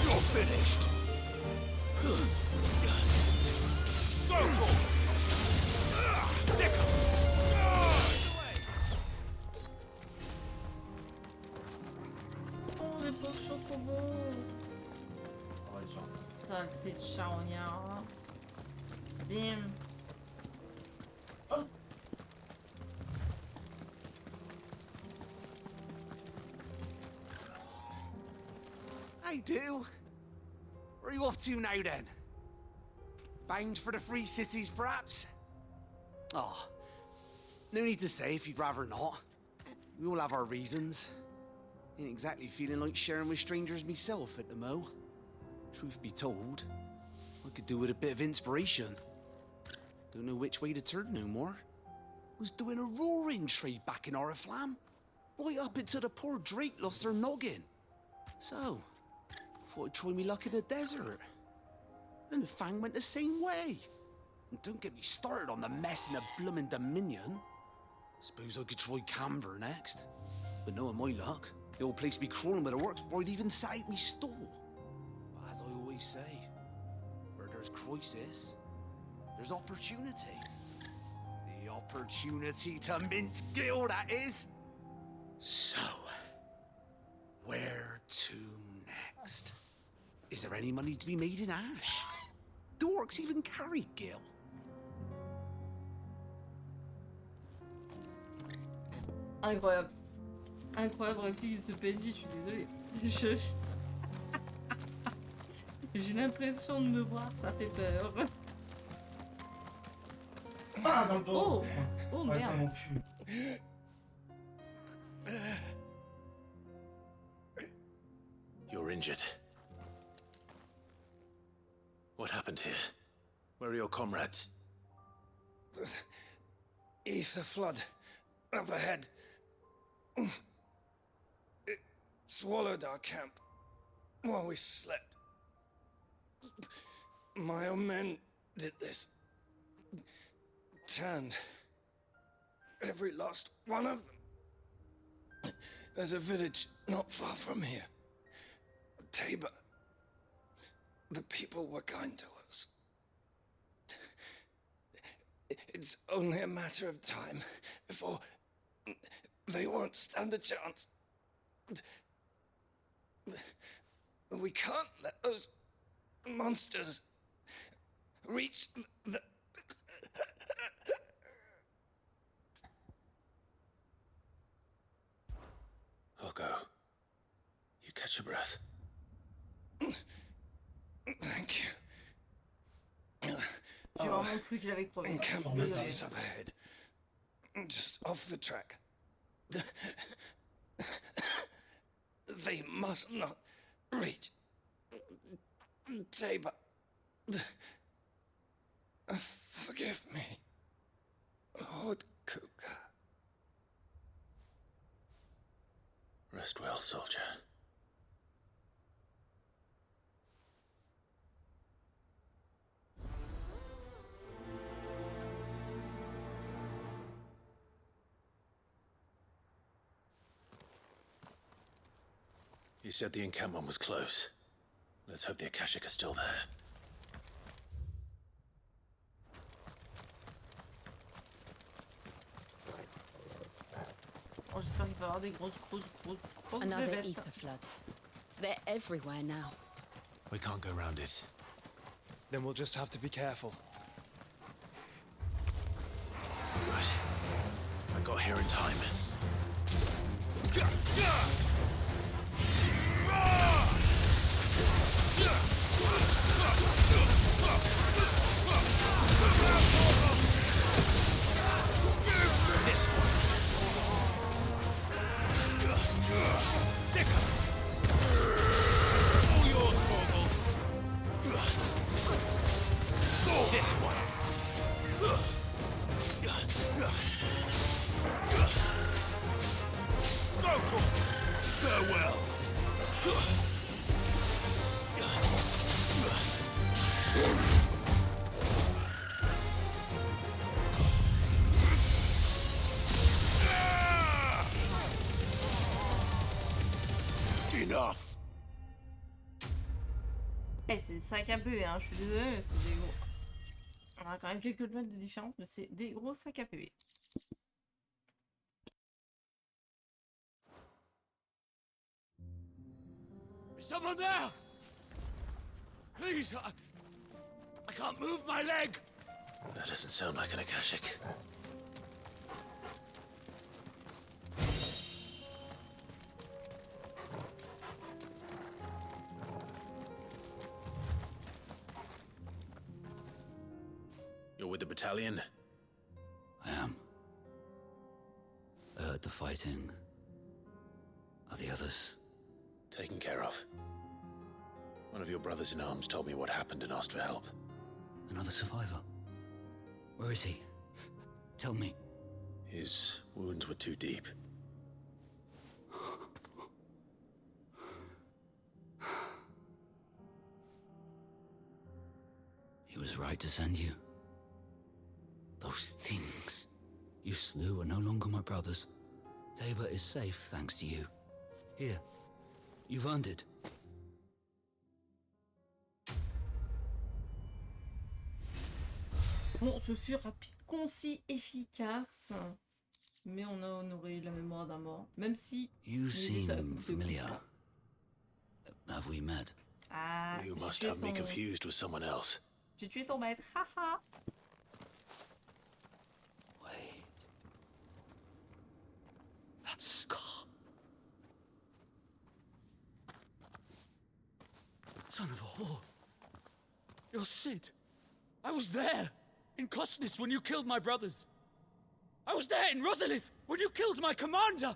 You're finished. Oh, les pauvres chocobos. Saleté de charognard. Dim. Oh. Hey, do. Where are you off to now, then? Bound for the Free Cities, perhaps? Oh, no need to say if you'd rather not. We all have our reasons. Ain't exactly feeling like sharing with strangers myself at the mo. Truth be told, I could do with a bit of inspiration. Don't know which way to turn no more. Was doing a roaring trade back in Oriflamme. Right up until the poor Drake lost her noggin. So, thought I'd try me luck in the desert. And the Fang went the same way. And don't get me started on the mess in the bloomin' Dominion. Suppose I could try Canver next. But knowing my luck, the old place be crawling with the works before I'd even sat out me stall. But as I always say, where there's crisis, there's opportunity. The opportunity to mint Gil, that is. So, where to next? Is there any money to be made in ash? Do orcs even carry Gil? Incroyable. Incroyable réplique de ce PNJ, je suis désolée. J'ai l'impression de me voir, ça fait peur. Ah, dans le dos. Oh, oh Ouais, merde. pas non plus. You're injured. What happened here? Where are your comrades? Ether flood. Up ahead. It swallowed our camp while we slept. My own men did this. Turned every last one of them. There's a village not far from here. Tabor. The people were kind to us. It's only a matter of time before they won't stand a chance. We can't let those monsters reach the... I'll go. You catch your breath. Thank you. J'ai vraiment cru que j'avais crevé. Encampment is up ahead. just off the track. They must not reach Tabor. Forgive me, Lord Kuka. Rest well, soldier. You said the encampment was close. Let's hope the Akashic are still there. Oh, j'espère qu'il va y avoir des grosses Another bébêtes. ether flood. They're everywhere now. We can't go around it. Then we'll just have to be careful. Good. I got here in time. This one. Sicker. All yours, Torgal. This one. Go, Torgal. Farewell. Enough. Eh, c'est 5 AP, hein, je suis désolée, mais c'est des gros. On a quand même quelques levels de différence, mais c'est des gros 5 AP. Is someone there? Please, I can't move my leg. That doesn't sound like an Akashic. You're with the battalion? I am. I heard the fighting. Are the others? Taken care of. One of your brothers in arms told me what happened and asked for help. Another survivor? Where is he? Tell me. His wounds were too deep. He was right to send you. Those things you slew are no longer my brothers. Tabor is safe thanks to you. Here, you've earned it. Bon, ce fut rapide, concis, efficace. Mais on a honoré la mémoire d'un mort. Même si... You seem familiar. Have we met? Ah, you must have me confused with someone else. J'ai tué ton maître, haha. Wait. That scar. Son of a whore. You're Sid. I was there in Cosnis when you killed my brothers. I was there in Rosalith when you killed my commander.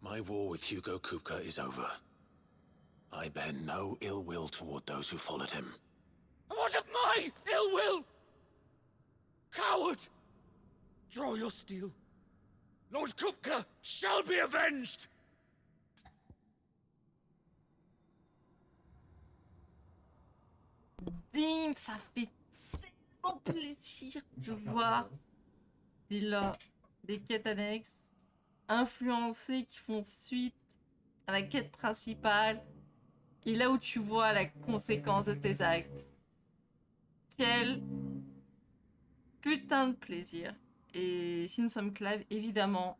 My war with Hugo Kupka is over. I bear no ill will toward those who followed him. And what of my ill will? Coward! Draw your steel. Lord Kupka shall be avenged! Dim, ça fait tellement plaisir de voir des quêtes annexes influencées qui font suite à la quête principale et là où tu vois la conséquence de tes actes. Quel putain de plaisir. Et si nous sommes Clive, évidemment,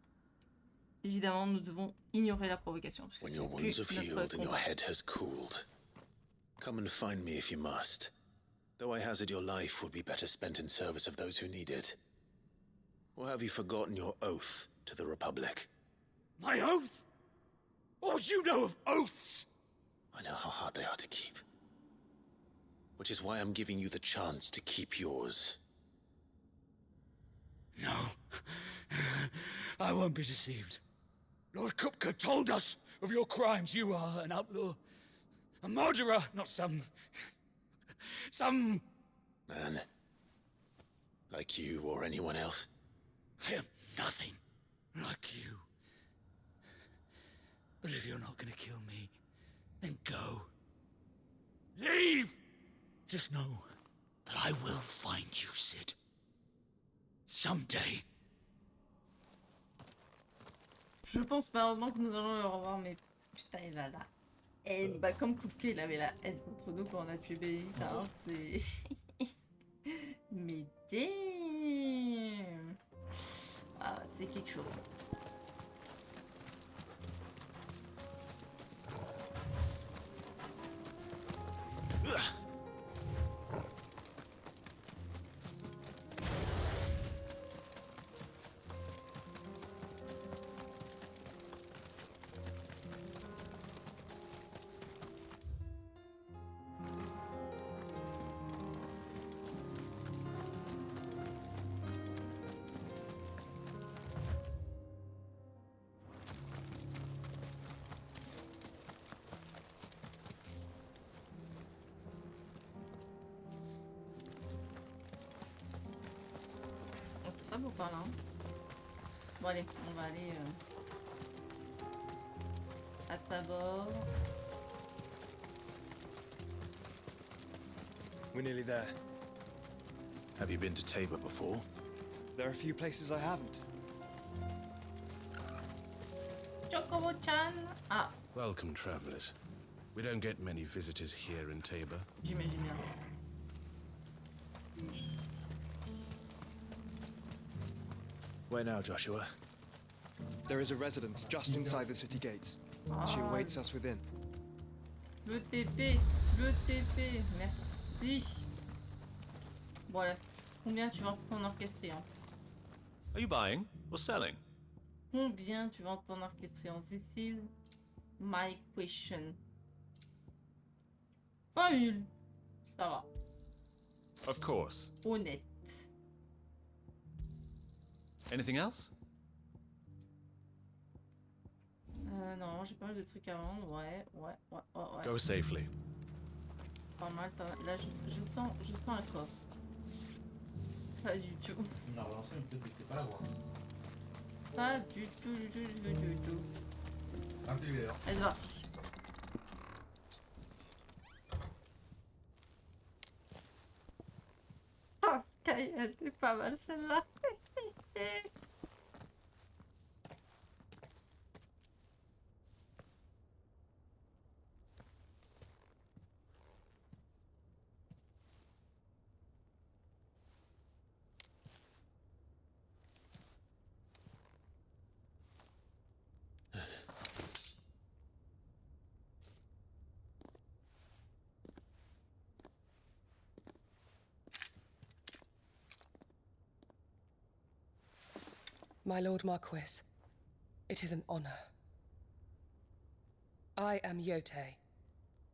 nous devons ignorer la provocation. Parce que When your wounds have healed and your head has cooled, come and find me if you must. Though I hazard your life would be better spent in service of those who need it. Or have you forgotten your oath to the Republic? My oath? What would you know of oaths? I know how hard they are to keep. Which is why I'm giving you the chance to keep yours. No. I won't be deceived. Lord Kupka told us of your crimes. You are an outlaw. A murderer, not some... Man. Like you or anyone else. I am nothing like you. But if you're not gonna kill me, then go. Leave! Just know that I will find you, Sid. Someday. Je pense malheureusement que nous allons le revoir, mais putain, il a la haine. Bah, comme Kupka, il avait la haine contre nous quand on a tué Bénédicte, hein, c'est... Mais damn! Ah, c'est quelque chose. C'est très beau par là. Bon allez, on va aller à Tabor. We're nearly there. Have you been to Tabor before? There are a few places I haven't. Chocobo-chan. Ah, Welcome, travelers. We don't get many visitors here in Tabor. j'imagine bien. Where now, Joshua? There is a residence just inside the city gates. She awaits us within. Le TP, merci. Bon, là, combien tu vends ton orchestrion? Are you buying or selling? Combien tu vends ton orchestrion? This is my question. 20 000. Ça va. Of course. Honnête. Anything else? Non, j'ai pas mal de trucs à vendre. Ouais. Go safely. Pas mal. Là, je sens un coffre. Pas du tout. On a relancé, mais peut-être que t'es pas la voir. Pas du tout. Ah, t'es là. Allez, vas-y. Ah, Sky, elle était pas mal celle-là. My Lord Marquis, it is an honor. I am Yote,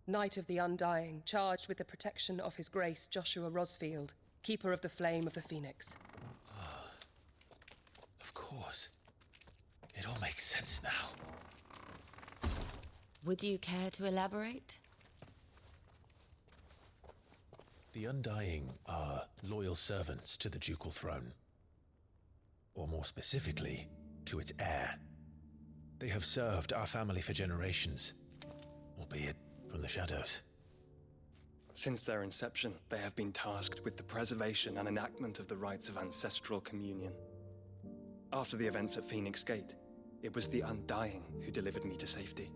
Knight of the Undying, charged with the protection of His Grace Joshua Rosfield, Keeper of the Flame of the Phoenix. Of course. It all makes sense now. Would you care to elaborate? The Undying are loyal servants to the ducal throne. Or more specifically, to its heir. They have served our family for generations, albeit from the shadows. Since their inception, they have been tasked with the preservation and enactment of the rites of ancestral communion. After the events at Phoenix Gate, it was the Undying who delivered me to safety.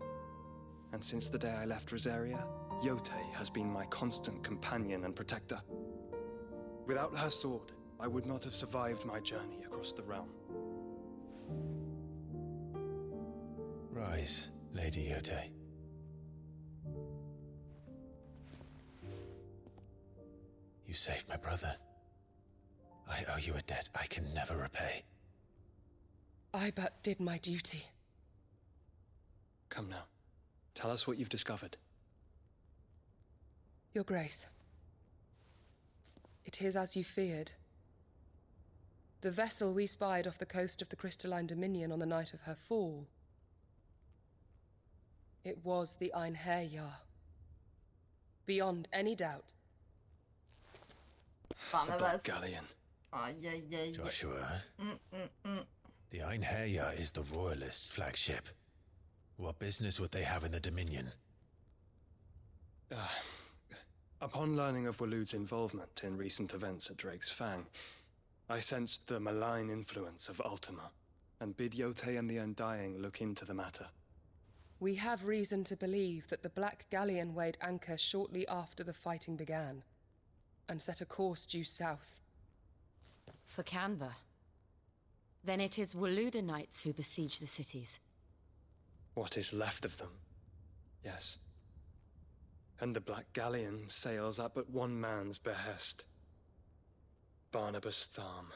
And since the day I left Rosaria, Yote has been my constant companion and protector. Without her sword, I would not have survived my journey across the realm. Rise, Lady Yote. You saved my brother. I owe you a debt I can never repay. I but did my duty. Come now. Tell us what you've discovered. Your Grace. It is as you feared. The vessel we spied off the coast of the Crystalline Dominion on the night of her fall. It was the Einherjar. Beyond any doubt. The Black Galleon. Aïe. Joshua, the Einherjar is the Royalists' flagship. What business would they have in the Dominion? Upon learning of Waloed's involvement in recent events at Drake's Fang, I sensed the malign influence of Ultima, and bid Yote and the Undying look into the matter. We have reason to believe that the Black Galleon weighed anchor shortly after the fighting began, and set a course due south. For Canva. Then it is Waloed knights who besiege the cities. What is left of them, yes. And the Black Galleon sails at but one man's behest. Barnabas Tharm.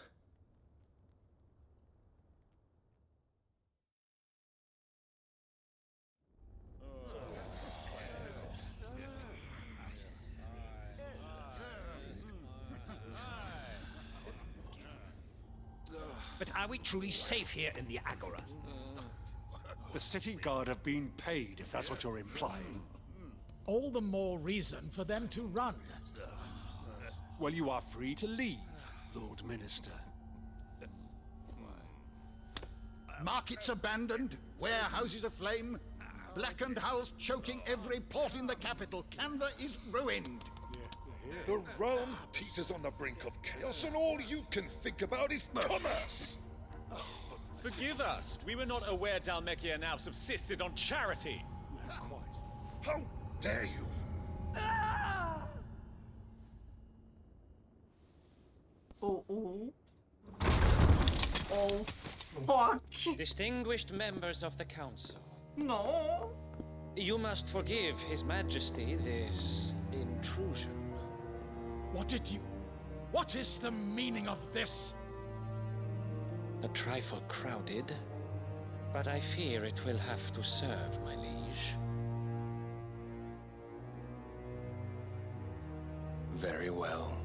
But are we truly safe here in the Agora? The city guard have been paid, if that's what you're implying. All the more reason for them to run. Well, you are free to leave, Lord Minister. Markets abandoned, warehouses aflame, blackened hulls choking every port in the capital. Canva is ruined. The realm teeters on the brink of chaos, and all you can think about is commerce! Forgive us. We were not aware Dhalmekia now subsisted on charity. How dare you? Oh, fuck. Distinguished members of the council. No. You must forgive His Majesty this intrusion. What is the meaning of this? A trifle crowded, but I fear it will have to serve, my liege. Very well.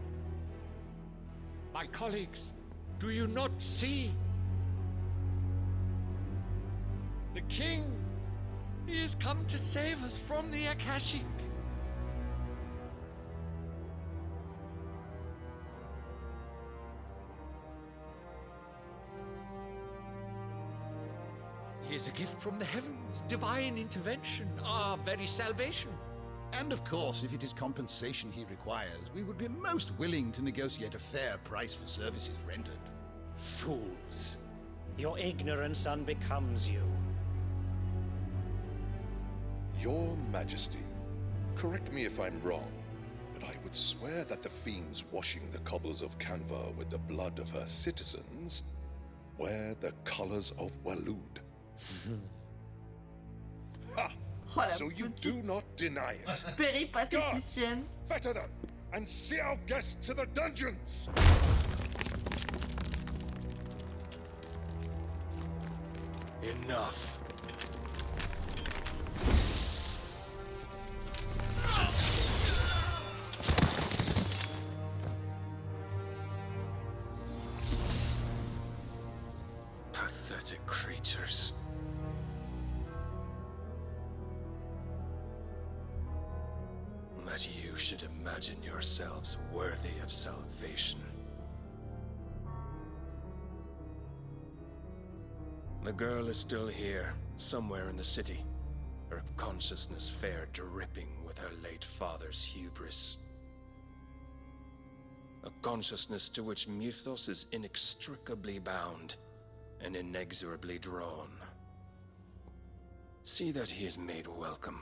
My colleagues, do you not see? The king, he has come to save us from the Akashic. He is a gift from the heavens, divine intervention, our very salvation. And of course, if it is compensation he requires, we would be most willing to negotiate a fair price for services rendered. Fools. Your ignorance unbecomes you. Your Majesty, correct me if I'm wrong, but I would swear that the fiends washing the cobbles of Canva with the blood of her citizens wear the colors of Waloed. Ha! So you do not deny it. Péripatéticienne. Guards, fetter them and see our guests to the dungeons. Enough. Pathetic creatures. That you should imagine yourselves worthy of salvation. The girl is still here, somewhere in the city, her consciousness fair dripping with her late father's hubris. A consciousness to which Mythos is inextricably bound and inexorably drawn. See that he is made welcome.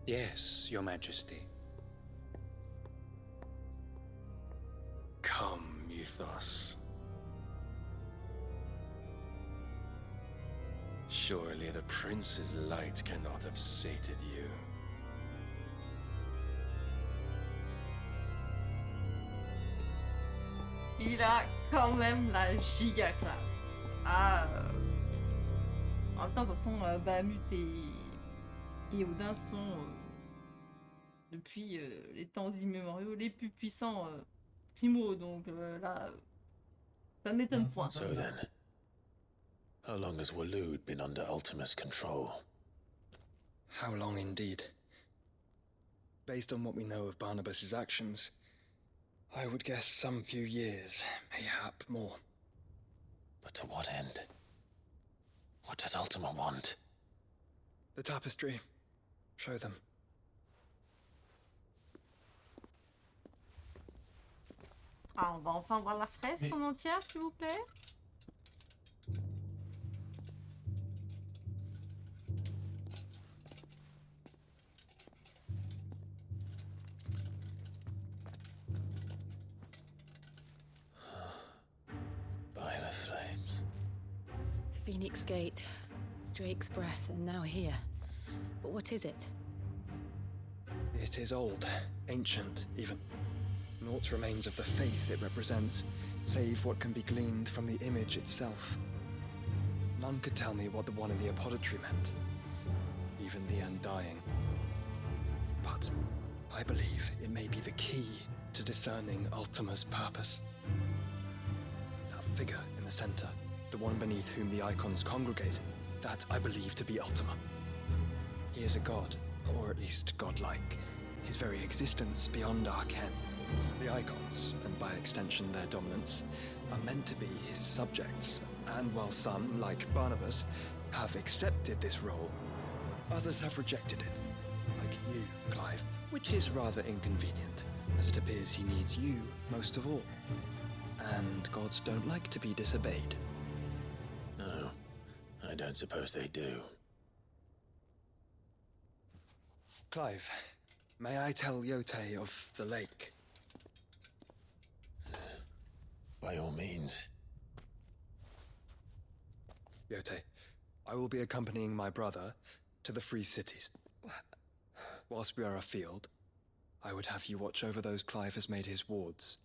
Yes, Your Majesty. Come, Mythos. Surely the prince's light cannot have sated you. Il a quand même la giga classe. Ah. En même temps, de toute façon, Bahamut et Odin sont, depuis les temps immémoriaux, les plus puissants primaux. Donc là, Ça ne m'étonne point. So then, how long has Waloed been under Ultima's control? How long indeed? Based on what we know of Barnabas's actions, I would guess some few years, mayhap more. But to what end? What does Ultima want? The tapestry. Show them. Ah, on va enfin voir la fresque en entière, s'il vous plaît. By the flames. Phoenix Gate, Drake's Breath, and now here. But what is it? It is old, ancient, even. Naught remains of the faith it represents, save what can be gleaned from the image itself. None could tell me what the one in the apothecary meant, even the Undying. But I believe it may be the key to discerning Ultima's purpose. That figure in the center, the one beneath whom the icons congregate, that I believe to be Ultima. He is a god, or at least godlike. His very existence beyond our ken. The icons, and by extension their dominance, are meant to be his subjects, and while some, like Barnabas, have accepted this role, others have rejected it. Like you, Clive, which is rather inconvenient, as it appears he needs you most of all. And gods don't like to be disobeyed. No, I don't suppose they do. Clive, may I tell Yote of the lake? By all means. Yote, I will be accompanying my brother to the Free Cities. Whilst we are afield, I would have you watch over those Clive has made his wards.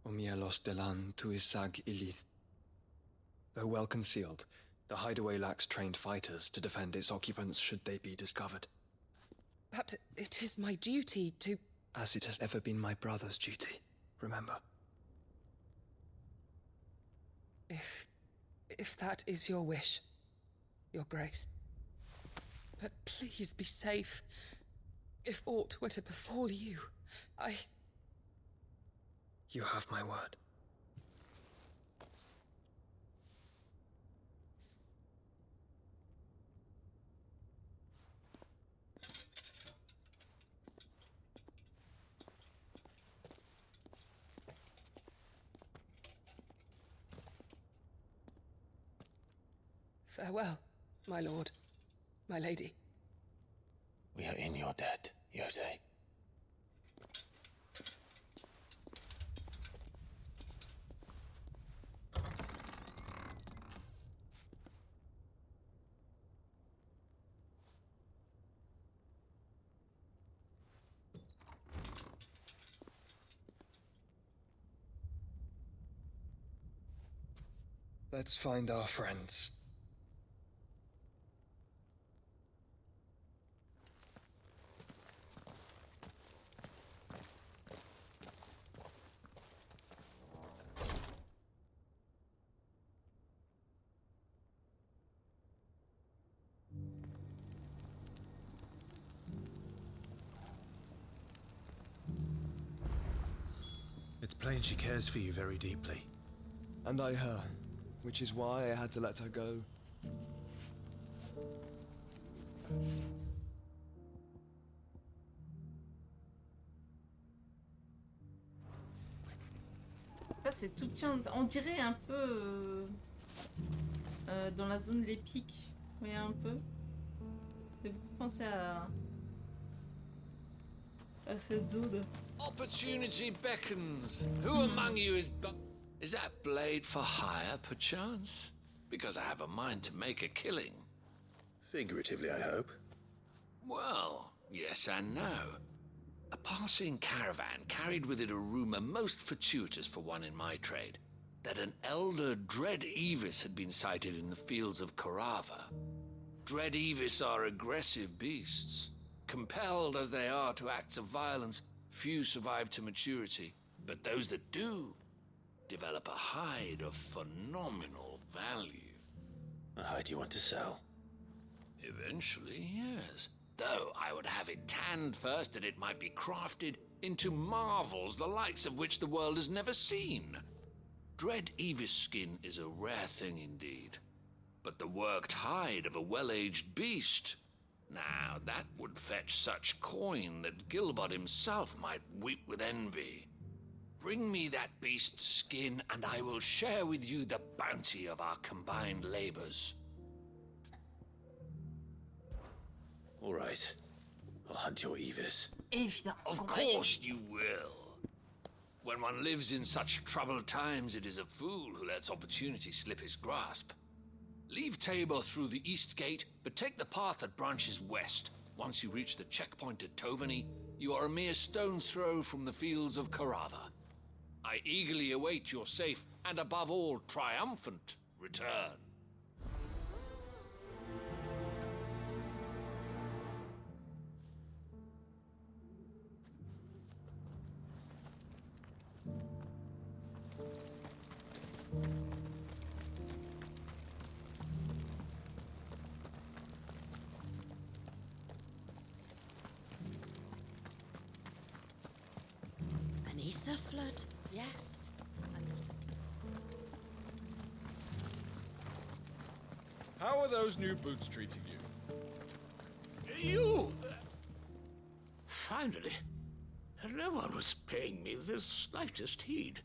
Umielos delan tuisag ilith. Though well concealed, the hideaway lacks trained fighters to defend its occupants should they be discovered. But it is my duty to... As it has ever been my brother's duty, remember. If that is your wish, Your Grace. But please be safe. If aught were to befall you, You have my word. Farewell, my lord, my lady. We are in your debt, Yote. Let's find our friends. It's plain she cares for you very deeply. And I her, which is why I had to let her go. Ça c'est tout tient, on dirait un peu dans la zone l'épique. Vous voyez un peu. J'ai beaucoup pensé à cette zone. Opportunity beckons. Who among you is that blade for hire, perchance? Because I have a mind to make a killing. Figuratively, I hope. Well, yes and no. A passing caravan carried with it a rumor most fortuitous for one in my trade, that an elder Dread Evis had been sighted in the fields of Korava. Dread Evis are aggressive beasts. Compelled as they are to acts of violence, few survive to maturity. But those that do develop a hide of phenomenal value. A hide you want to sell? Eventually, yes. Though I would have it tanned first that it might be crafted into marvels the likes of which the world has never seen. Dread Evis skin is a rare thing indeed. But the worked hide of a well-aged beast, now that would fetch such coin that Gilbert himself might weep with envy. Bring me that beast's skin, and I will share with you the bounty of our combined labors. All right. I'll hunt your Evis. Of course you will. When one lives in such troubled times, it is a fool who lets opportunity slip his grasp. Leave Tabor through the east gate, but take the path that branches west. Once you reach the checkpoint at Tovani, you are a mere stone's throw from the fields of Carava. I eagerly await your safe, and above all, triumphant return. An ether flood, yes. How are those new boots treating you? You! Finally. No one was paying me the slightest heed.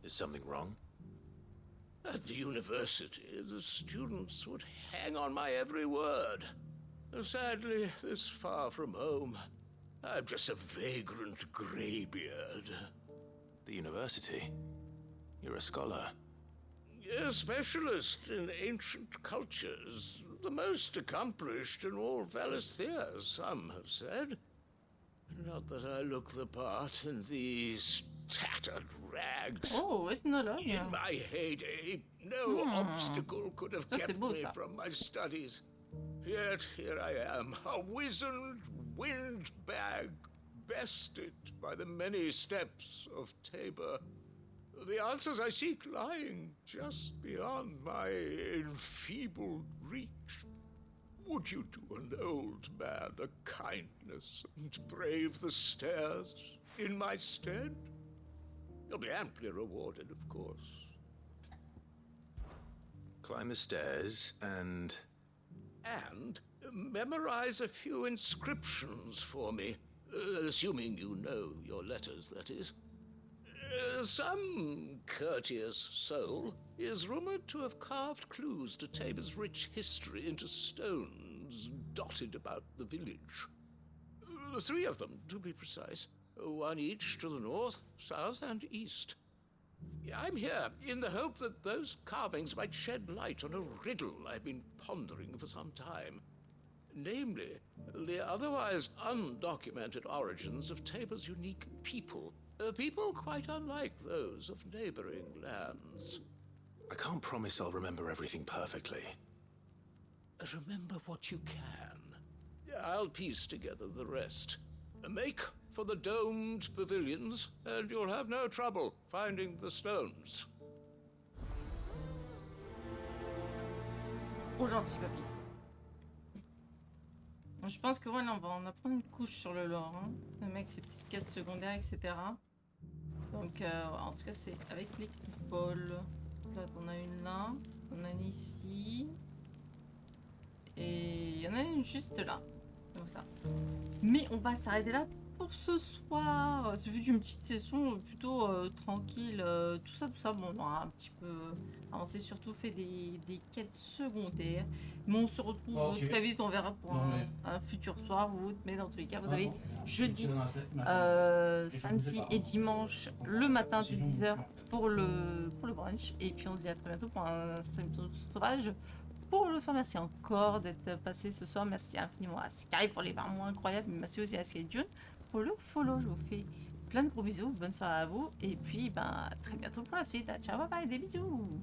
Is something wrong? At the university, the students would hang on my every word. Sadly, this far from home, I'm just a vagrant greybeard. The university? You're a scholar. A specialist in ancient cultures. The most accomplished in all Valisthea, some have said. Not that I look the part in these tattered rags. Oh, ethnologue. In my heyday, no obstacle could have kept me from my studies. Yet here I am, a wizened windbag, bested by the many steps of Tabor. The answers I seek lying just beyond my enfeebled reach. Would you do an old man a kindness and brave the stairs in my stead? You'll be amply rewarded, of course. Climb the stairs and memorize a few inscriptions for me, assuming you know your letters, that is. Some courteous soul is rumored to have carved clues to Tabor's rich history into stones dotted about the village. 3 of them, to be precise. 1 each to the north, south, and east. I'm here in the hope that those carvings might shed light on a riddle I've been pondering for some time. Namely, the otherwise undocumented origins of Tabor's unique people. People quite unlike those of neighboring lands. I can't promise I'll remember everything perfectly. Remember what you can. I'll piece together the rest. Make for the domed pavilions, and you'll have no trouble finding the stones. Trop gentil, papy. Je pense que voilà, on va en apprendre une couche sur le lore. Hein. Le mec, ses petites quêtes secondaires, etc. Donc, en tout cas, c'est avec les coupoles. Là, on a une là, on a une ici. Et il y en a une juste là. Comme ça. Mais on va s'arrêter là pour ce soir. C'est juste une petite session plutôt tranquille. Tout ça, bon, on aura un petit peu avancé, surtout fait des quêtes secondaires. Mais on se retrouve très vite, on verra pour un futur soir ou autre. Mais dans tous les cas, vous avez jeudi, samedi et dimanche, le matin de 10h pour le brunch. Et puis on se dit à très bientôt pour un stream sauvage. Pour le soir, merci encore d'être passé ce soir. Merci infiniment à Sky pour les 20 mois incroyables. Merci aussi à Sky June pour le follow. Je vous fais plein de gros bisous. Bonne soirée à vous. Et puis, à très bientôt pour la suite. Ciao, bye bye, des bisous.